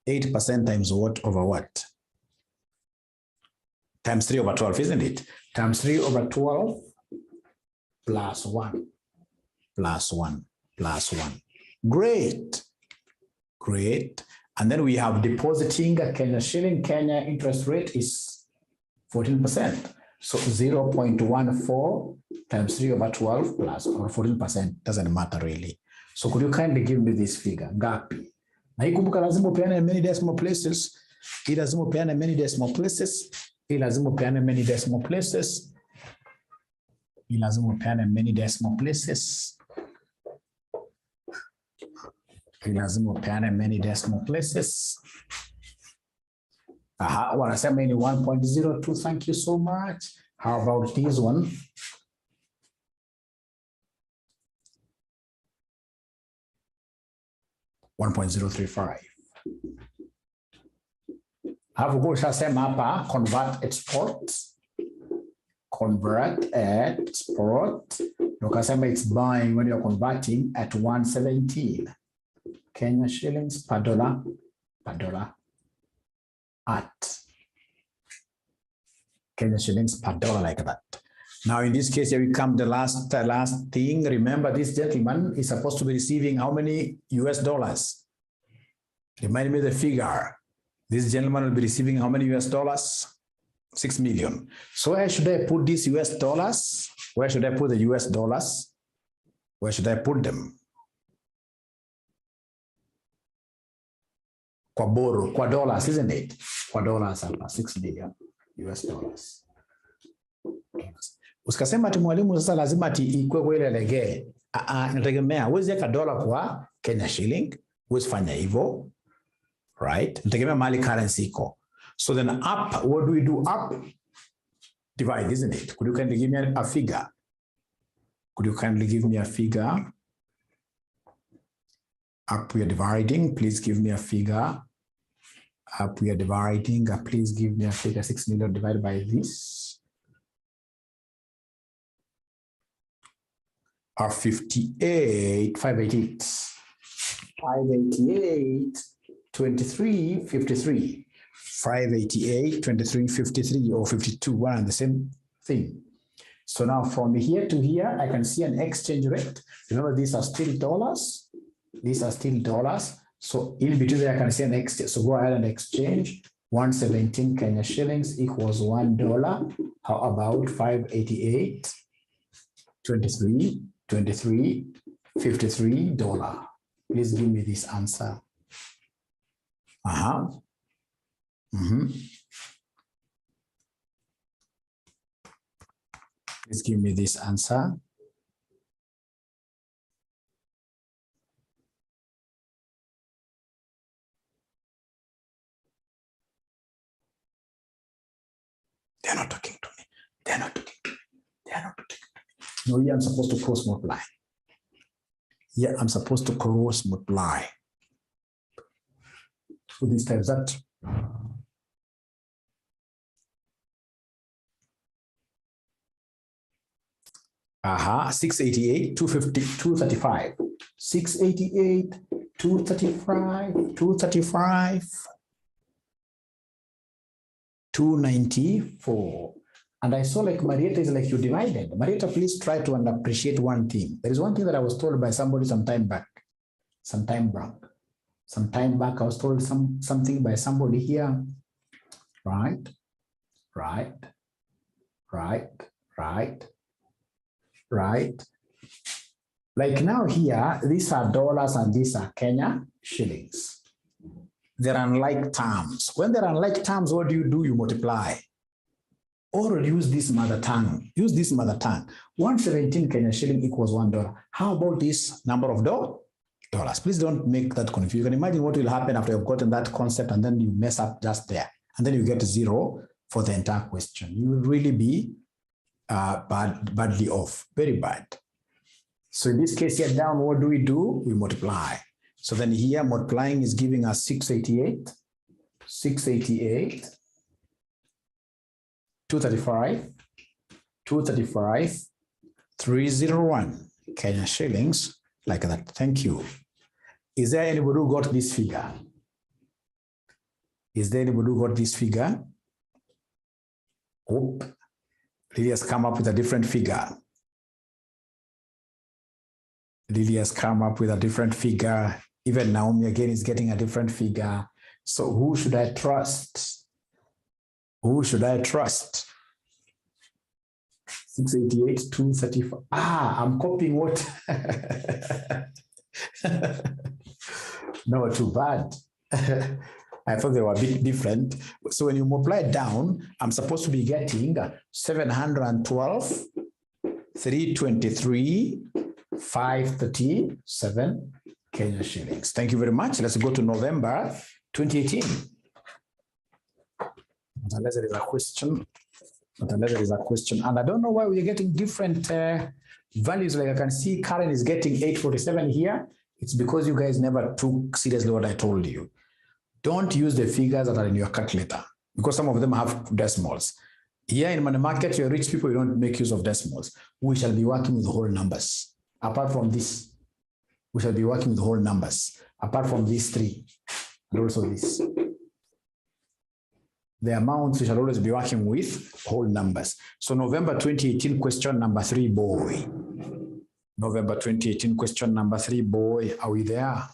8% times what over what? Times 3 over 12, isn't it? Times 3 over 12 plus 1, plus 1, plus 1. Great. Great. And then we have depositing a Kenya shilling. Kenya interest rate is 14%. So 0.14 times 3 over 12 plus or 14%, doesn't matter really. So could you kindly give me this figure? Ngapi? Na ikumbuka lazima upeane many decimal places. Hii lazima upeane many decimal places. Hii lazima upeane many decimal places. Hii lazima upeane many decimal places. Hii lazima upeane many decimal places. Aha, wanasema ni 1.02. Thank you so much. How about this one? $1.035. Hapo kushasema hapa convert exports. Convert export. Ukasema it's buying when you're converting at 117 Kenya shillings per dollar at Kenya shillings per dollar, like that. Now in this case, here we come the last thing. Remember, this gentleman is supposed to be receiving how many US dollars? Remind me the figure. This gentleman will be receiving how many US dollars? 6 million. So where should I put these US dollars? Where should I put the US dollars? Where should I put them? Kwa borrow, kwa dollars, isn't it? Kwa dollars, 6 million US dollars. Usikasema ati mwalimu sasa lazima ati ikwe kwa ile legee. Nategemea, uwezi weka dola kwa Kenya shilling, uwezi fanya hivyo. Right? Nategemea mali currency iko. So then up, what do we do? Up, divide, isn't it? Could you kindly give me a figure? Could you kindly give me a figure? Up we are dividing, please give me a figure. Up we are dividing, please give me a figure. 6 million divided by this. Are 58, 588. 588, 23, 53. 588, 23, 53, or 52, one and the same thing. So now from here to here, I can see an exchange rate. Remember, these are still dollars. These are still dollars. So in between there, I can see an exchange. So go ahead and exchange. 117 Kenya shillings equals $1. How about 588, 23, 23, $53? Please give me this answer. Please give me this answer. They're not talking to me. They're not talking to me. They're not talking to me. No, here I'm supposed to cross multiply. Here I'm supposed to cross multiply. So this times that. 688, 250, 235. 688, 235, 235, 294. And I saw like Marietta is like you divided. Marietta, please try to appreciate one thing. There is one thing that I was told by somebody some time back. Some time back, I was told something by somebody here. Right. Like now here, these are dollars and these are Kenya shillings. They're unlike terms. When they're unlike terms, what do? You multiply. Or use this mother tongue. Use this mother tongue. 117 Kenya shilling equals $1. How about this number of dollars? Please don't make that confused. You can imagine what will happen after you've gotten that concept and then you mess up just there. And then you get 0 for the entire question. You will really be badly off, very bad. So in this case here down, what do? We multiply. So then here multiplying is giving us 688, 235, 301 Kenya shillings, like that. Thank you. Is there anybody who got this figure? Is there anybody who got this figure? Oh, Lily has come up with a different figure. Lily has come up with a different figure. Even Naomi again is getting a different figure. So who should I trust? Who should I trust? 688, 235. Ah, I'm copying what? No, too bad. I thought they were a bit different. So when you multiply it down, I'm supposed to be getting 712, 323, 537 Kenya shillings. Thank you very much. Let's go to November 2018. Unless there is a question. Unless there is a question. And I don't know why we're getting different values. Like I can see Karen is getting 847 here. It's because you guys never took seriously what I told you. Don't use the figures that are in your calculator because some of them have decimals. Here in money market, you're rich people, you don't make use of decimals. We shall be working with whole numbers. Apart from this, we shall be working with whole numbers. Apart from these three, and also this. The amounts we shall always be working with whole numbers. So November 2018, question number 3, boy. November 2018, question number 3, boy. Are we there?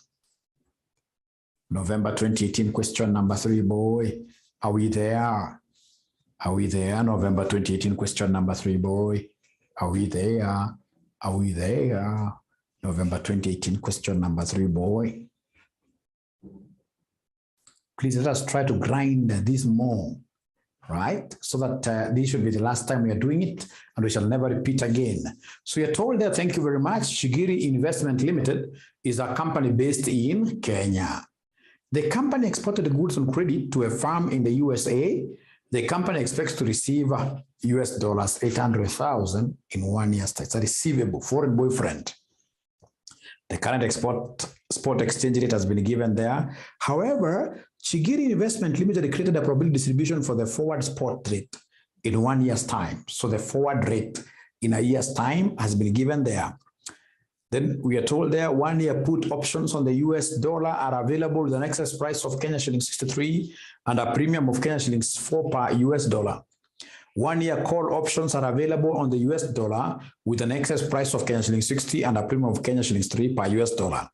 November 2018, question number 3, boy. Are we there? Are we there? November 2018, question number 3, boy. Are we there? Are we there? November 2018, question number 3, boy. Please let us try to grind this more, right? So that this should be the last time we are doing it and we shall never repeat again. So you're told there, thank you very much. Shigiri Investment Limited is a company based in Kenya. The company exported goods on credit to a firm in the USA. The company expects to receive US dollars 800,000 in 1 year's time. It's a receivable, foreign boyfriend. The current spot exchange rate has been given there. However, Shigiri Investment Limited created a probability distribution for the forward spot rate in 1 year's time. So the forward rate in a year's time has been given there. Then we are told there 1 year put options on the US dollar are available with an excess price of Kenya shilling 63 and a premium of Kenya shillings 4 per US dollar. 1 year call options are available on the US dollar with an excess price of Kenya shilling 60 and a premium of Kenya shillings 3 per US dollar.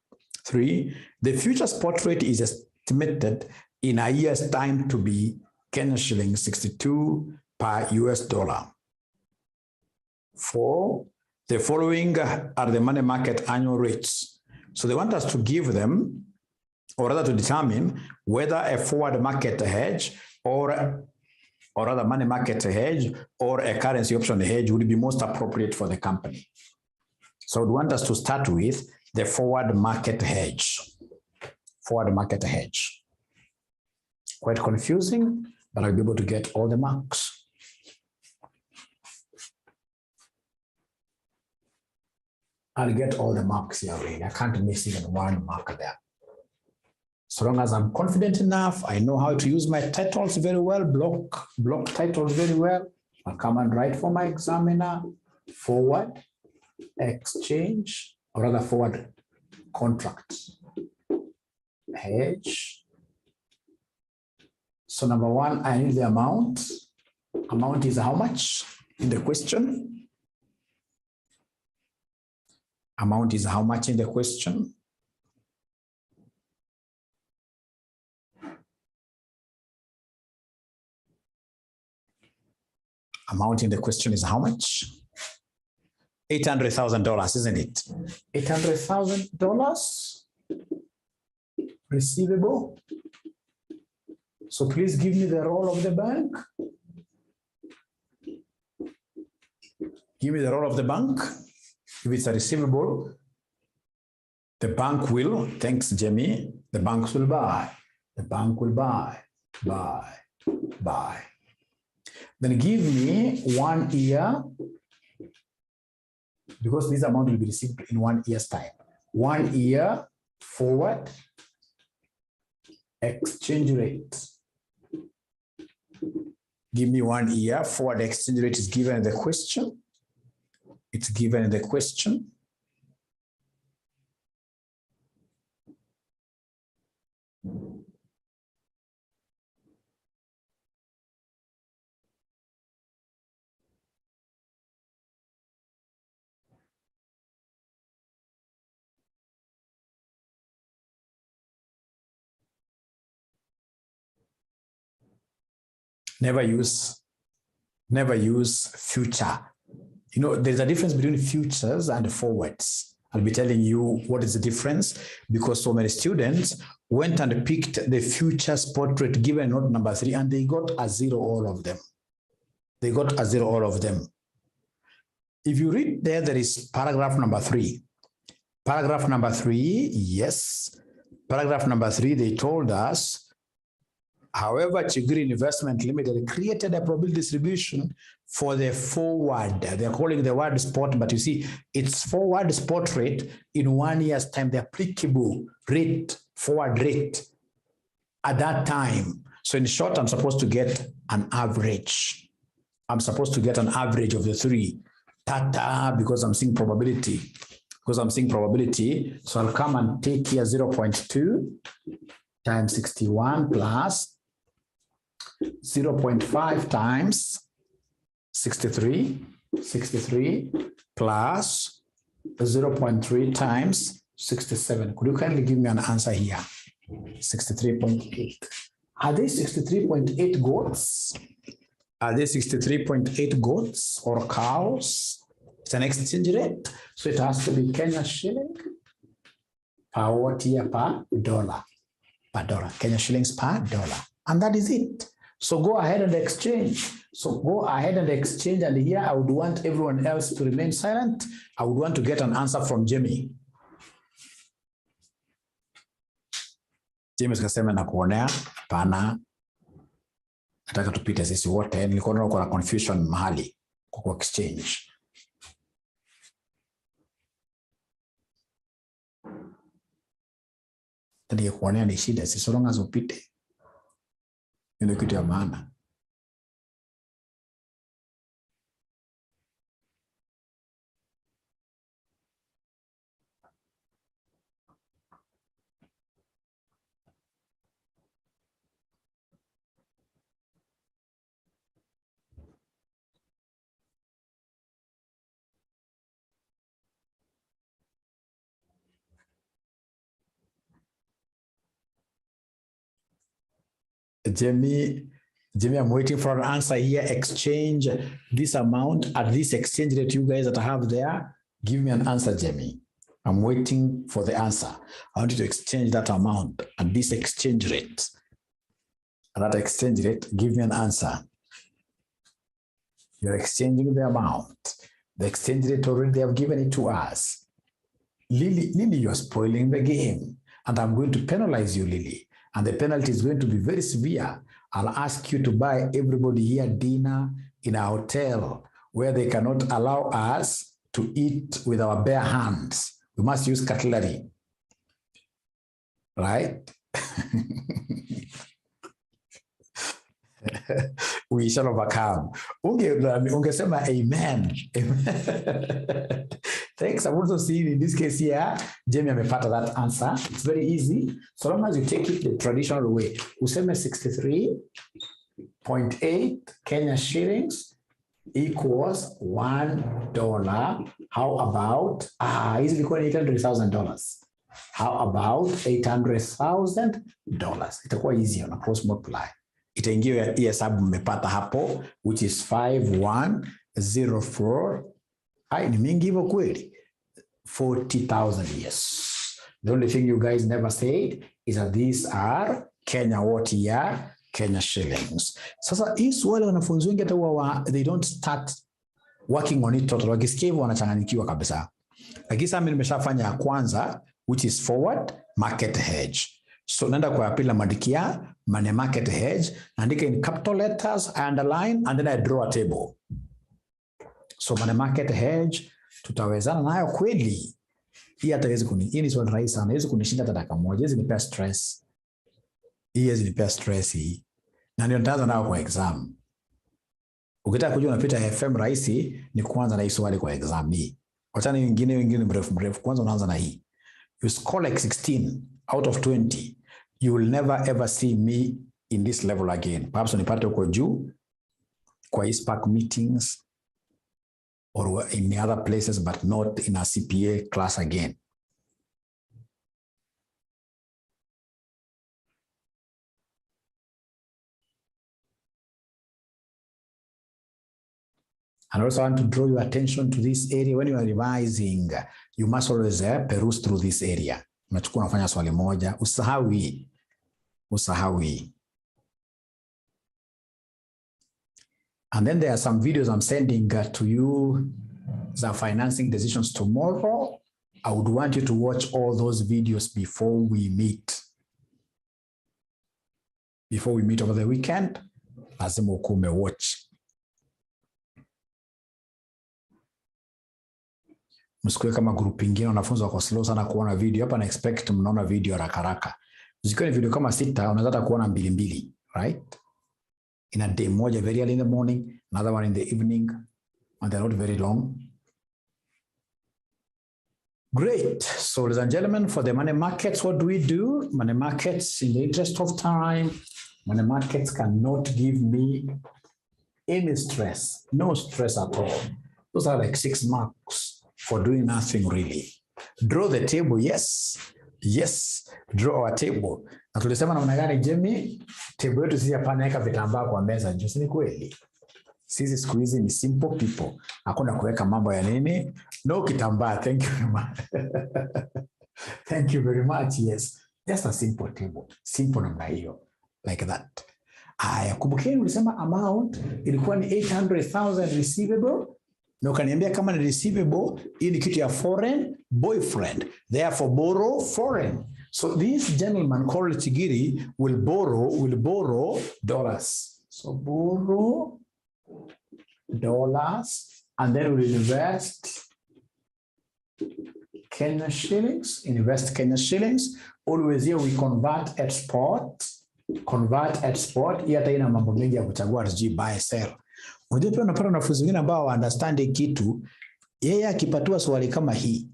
3, the future spot rate is estimated in a year's time to be Kenya shilling 62 per US dollar. 4, the following are the money market annual rates. So they want us to give them, or rather to determine whether a forward market hedge or rather money market hedge or a currency option hedge would be most appropriate for the company. So we want us to start with the forward market hedge. Forward market hedge. Quite confusing, but I'll be able to get all the marks. I'll get all the marks here, really. I can't miss even one mark there. So long as I'm confident enough, I know how to use my titles very well, block titles very well. I'll come and write for my examiner, forward exchange, or rather forward contracts, hedge. So number 1, I need the amount. Amount is how much in the question? Amount is how much in the question? Amount in the question is how much? $800,000, isn't it? $800,000 receivable. So please give me the roll of the bank. Give me the roll of the bank. If it's a receivable, the bank will, thanks Jamie, the banks will buy. The bank will buy. Then give me 1 year, because this amount will be received in 1 year's time. 1 year forward exchange rate. Give me 1 year forward exchange rate is given in the question. It's given in the question. Never use future. You know, there's a difference between futures and forwards. I'll be telling you what is the difference, because so many students went and picked the future spot rate given note number 3 and they got a 0 all of them. They got a 0 all of them. If you read there, there is paragraph number 3. Paragraph number 3, yes. Paragraph number 3, they told us, however, Chigiri Investment Limited created a probability distribution for the forward. They're calling the word spot, but you see, it's forward spot rate in 1 year's time, the applicable rate, forward rate at that time. So in short, I'm supposed to get an average. I'm supposed to get an average of the 3. Because I'm seeing probability. So I'll come and take here 0.2 times 61 plus 0.5 times 63 plus 0.3 times 67. Could you kindly give me an answer here? 63.8. Are they 63.8 goats? Are they 63.8 goats or cows? It's an exchange rate. So it has to be Kenya shilling per what year per dollar. Per dollar. Kenya shillings per dollar. And that is it. So go ahead and exchange. And here I would want everyone else to remain silent. I would want to get an answer from Jamie. Jamie kasema na kuonea pana. Nataka tupite sisi wote. Nilikuwa naona kuna confusion mahali kwa exchange. Tadi kuonea ni shida, si so long as upite. Ndio kitu ya maana. Jamie, I'm waiting for an answer here. Exchange this amount at this exchange rate you guys that I have there. Give me an answer, Jamie. I'm waiting for the answer. I want you to exchange that amount at this exchange rate. At that exchange rate, give me an answer. You're exchanging the amount. The exchange rate already, they have given it to us. Lily, you're spoiling the game. And I'm going to penalize you, Lily. And the penalty is going to be very severe. I'll ask you to buy everybody here dinner in a hotel where they cannot allow us to eat with our bare hands. We must use cutlery. Right? We shall overcome. Ungesema amen. Thanks. I'm also seeing in this case here, Jamie amepata that answer. It's very easy. So long as you take it the traditional way. Useme 63.8 Kenya shillings equals $1. How about, easily equal $800,000. How about $800,000? Itakuwa easy on a cross multiply. Itaingiwa hii hesabu mmepata hapo, which is 5104. Ni mingi hivyo kweli? 40,000, yes. The only thing you guys never said is that these are Kenya what year? Kenya shillings. Sasa hii swali wanafunzi wengi hata they don't start working on it total. Wakisikia hivyo wanachanganyikiwa kabisa. Lakini sasa mimi nimeshafanya ya kwanza, which is forward market hedge. So naenda kwa pili naandikia money market hedge, naandika in capital letters, I underline, and then I draw a table. So money market hedge tutawezana nayo kweli. Hii hatawezi hii ni swali rahisi sana. Hizi kunishinda hata dakika moja. Hizi nipa stress. Hizi nipa stress hii. Na ndio nitaanza nao kwa exam. Ukitaka kujua unapita AFM rahisi ni kuanza na hii swali kwa exam hii. Wachana wengine mrefu kwanza unaanza na hii. You score like 16 out of 20. You will never ever see me in this level again. Perhaps unipate uko juu kwa hii spark meetings or in other places, but not in a CPA class again. And also I want to draw your attention to this area. When you are revising, you must always peruse through this area. Unachukua unafanya swali moja, usahau hii. And then there are some videos I'm sending to you, the financing decisions tomorrow. I would want you to watch all those videos before we meet. Before we meet over the weekend, lazima ukume watch. Msikue kama group ingine wanafunzi wako slow sana kuona video. Hapa na expect mnaona video haraka. Zikiwa ni video kama 6, unaweza kuona 2, right? In a day, moja very early in the morning, another one in the evening, and they're not very long. Great. So, ladies and gentlemen, for the money markets, what do we do? Money markets, in the interest of time, money markets cannot give me any stress, no stress at all. Those are like 6 marks for doing nothing really. Draw the table, yes. Yes, draw our table. Na tulisema namna gani Jamie? Table yetu sisi hapa naweka vitambaa kwa meza, ndio si kweli. Sisi siku hizi ni simple people. Hakuna kuweka mambo ya nini? No kitambaa. Thank you very much. Thank you very much. Yes. Just a simple table. Simple namna hiyo. Like that. Haya, kumbukeni ulisema amount ilikuwa ni 800,000 receivable. Na ukaniambia kama ni receivable, hii ni kitu ya foreign boyfriend. Therefore borrow foreign. So this gentleman called Chigiri will borrow dollars. So borrow dollars and then we'll invest Kenya shillings. Invest Kenya shillings. Always here we convert at spot. Convert at spot. Hii hata ina mambo mengi ya kuchagua RG buy sell. Unajua pia unapata wanafunzi wengine ambao understand kitu, yeye akipatiwa swali kama hii,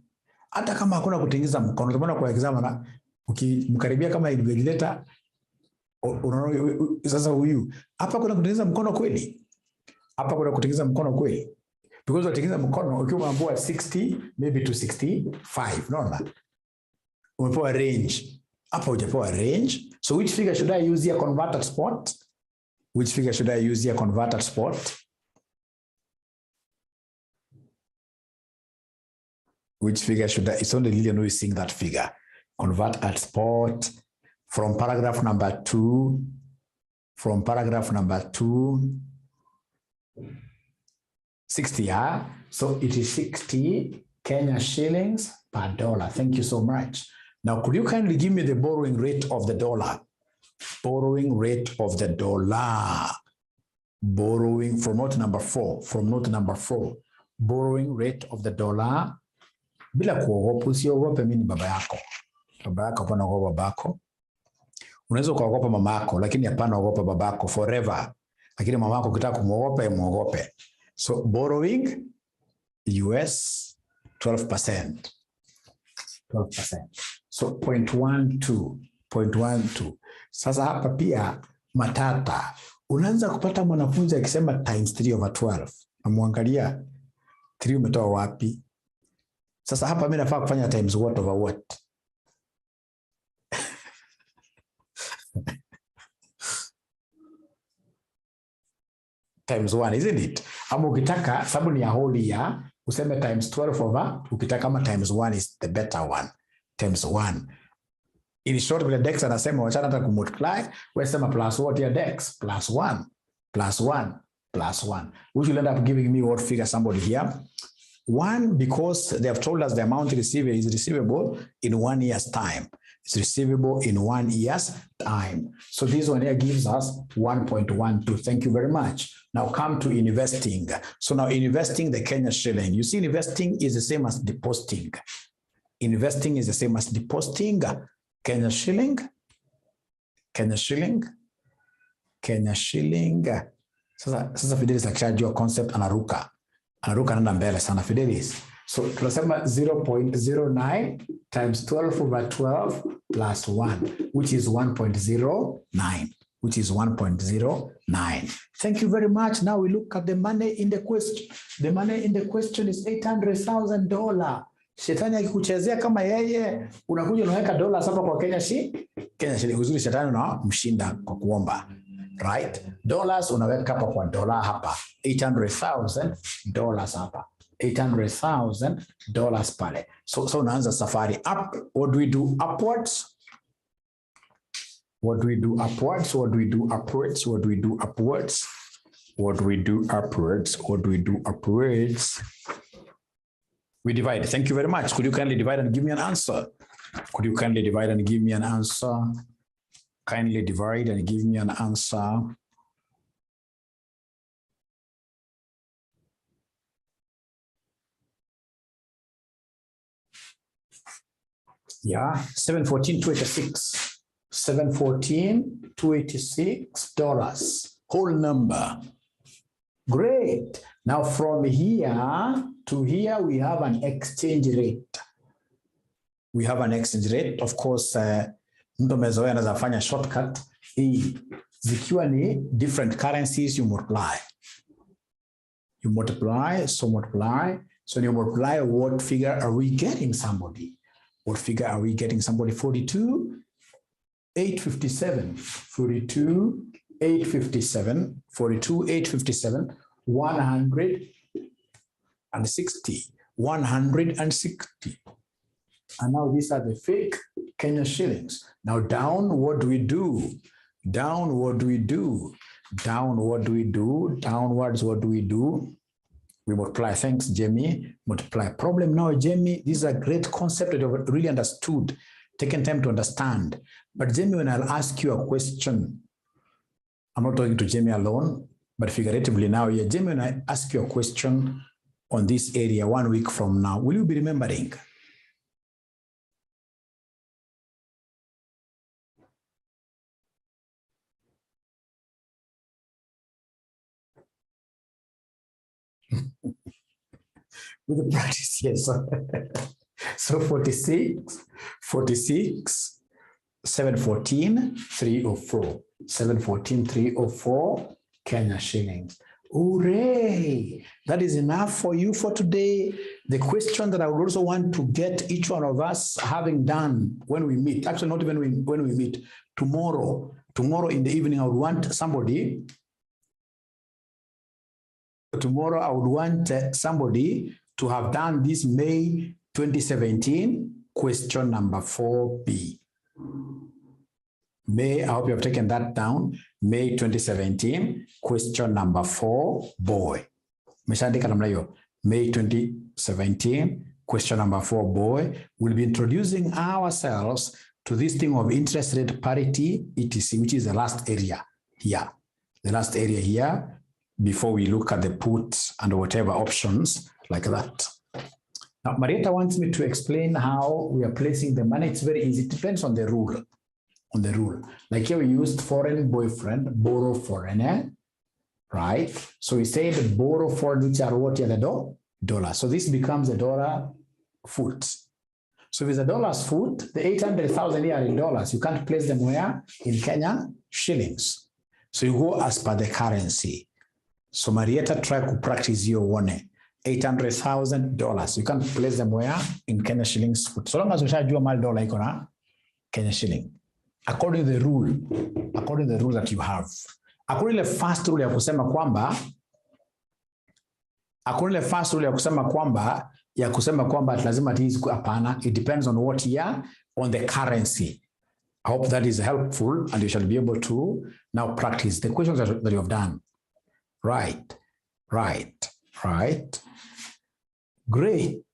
hata kama hakuna kutingiza mkono, tumeona kwa exam na ukimkaribia kama invigilator, unaona sasa huyu hapa kuna kutingiza mkono kweli? Hapa kuna kutingiza mkono kweli? Because unatingiza mkono ukiwa umeambiwa 60 maybe to 65, unaona? Umepewa range. Hapa hujapewa range. So which figure should I use here? Convert at spot? Which figure should I use here? Convert at spot? Which figure should I? It's only Lillian who is seeing that figure. Convert at spot from paragraph number 2. From paragraph number 2. 60, yeah? So it is 60 Kenya shillings per dollar. Thank you so much. Now, could you kindly give me the borrowing rate of the dollar? Borrowing rate of the dollar. Borrowing from note number 4. From note number 4. Borrowing rate of the dollar. Bila kuogopa, usiogope mimi ni baba yako. Baba yako hapana kuogopa babako. Unaweza kuogopa mama yako, lakini hapana kuogopa babako forever. Lakini mama yako ukitaka kumuogopa, muogope. So borrowing US 12%. 12%. So 0.12. Sasa hapa pia matata. Unaanza kupata mwanafunzi akisema times 3/12. Amwangalia 3 umetoa wapi? Sasa hapa mimi nafaa kufanya times what over what? Times 1, isn't it? Ama ukitaka sababu ni ya whole year, useme times 12 over, ukitaka kama times 1 is the better one. Times 1. In short, vile Dex anasema wachana hata kumultiply, wewe sema plus what ya Dex? Plus 1. Plus 1. Plus 1. Which will end up giving me what figure somebody here? 1, because they have told us the amount receivable is receivable in 1 year's time. It's receivable in 1 year's time. So this one here gives us 1.12. Thank you very much. Now come to investing. So now investing the Kenya shilling. You see, investing is the same as depositing. Investing is the same as depositing. Kenya shilling. Kenya shilling. Kenya shilling. Sasa Fidelis akishajua concept anaruka. Anaruka nenda mbele sana Fidelis. So tunasema 0.09 times 12/12 plus 1, which is 1.09. Which is 1.09. Thank you very much. Now we look at the money in the question. The money in the question is $800,000. Shetani akikuchezea kama yeye, unakuja unaweka dola hapa kwa Kenya shilling. Uzuri shetani na mshinda kwa kuomba. right? Dollars unaweka hapa kwa dollar hapa, $800,000 hapa, $800,000 pale. So unaanza safari up. What do we do upwards? What do we do upwards? What do we do upwards? What do we do upwards? What do we do upwards? What do we do upwards? We divide. Thank you very much. Could you kindly divide and give me an answer? Could you kindly divide and give me an answer? Kindly divide and give me an answer. Yeah, $714,286. $714,286. Whole number. Great. Now from here to here, we have an exchange rate. We have an exchange rate. Of course, mtu amezoea anaweza fanya shortcut. Zikiwa ni different currencies, you multiply. You multiply, so multiply. So you multiply, what figure are we getting somebody? What figure are we getting somebody? 42,857. 42,857. 42,857. 160. 160. And now these are the fake Kenya shillings. Now down, what do we do? Down, what do we do? Down, what do we do? Downwards, what do we do? We multiply. Thanks, Jamie. Multiply. Problem now, Jamie, this is a great concept that you've really understood, taken time to understand. But Jamie, when I'll ask you a question, I'm not talking to Jamie alone, but figuratively now, yeah, Jamie, when I ask you a question on this area 1 week from now, will you be remembering? With the practice, yes. So 46, 714, 304. 714, 304 Kenya shillings. Hooray! That is enough for you for today. The question that I would also want to get each one of us having done when we meet, actually not even when we meet, tomorrow in the evening, I would want somebody, tomorrow I would want somebody to have done this May 2017 question number 4B. May, I hope you have taken that down. May 2017 question number 4, boy. May 2017 question number 4, boy. We'll be introducing ourselves to this thing of interest rate parity, etc., which is the last area here. The last area here, before we look at the puts and whatever options like that. Now, Marietta wants me to explain how we are placing the money. It's very easy. It depends on the rule. Like here we used foreign boyfriend, borrow foreigner, right? So we said borrow foreign, which are what here, the dollar. So this becomes a dollar foot. So if it's a dollar's foot, the 800,000 here are in dollars. You can't place them where? In Kenya shillings. So you go as per the currency. So Marietta try to practice your one. $800,000. You can't place them where? In Kenya shillings foot. So long as you charge you a mal dollar icon, Kenya shilling. According to the rule that you have. According to the first rule ya kusema kwamba lazima tizi hapana. It depends on what year, on the currency. I hope that is helpful and you shall be able to now practice the questions that you have done. Right. Great.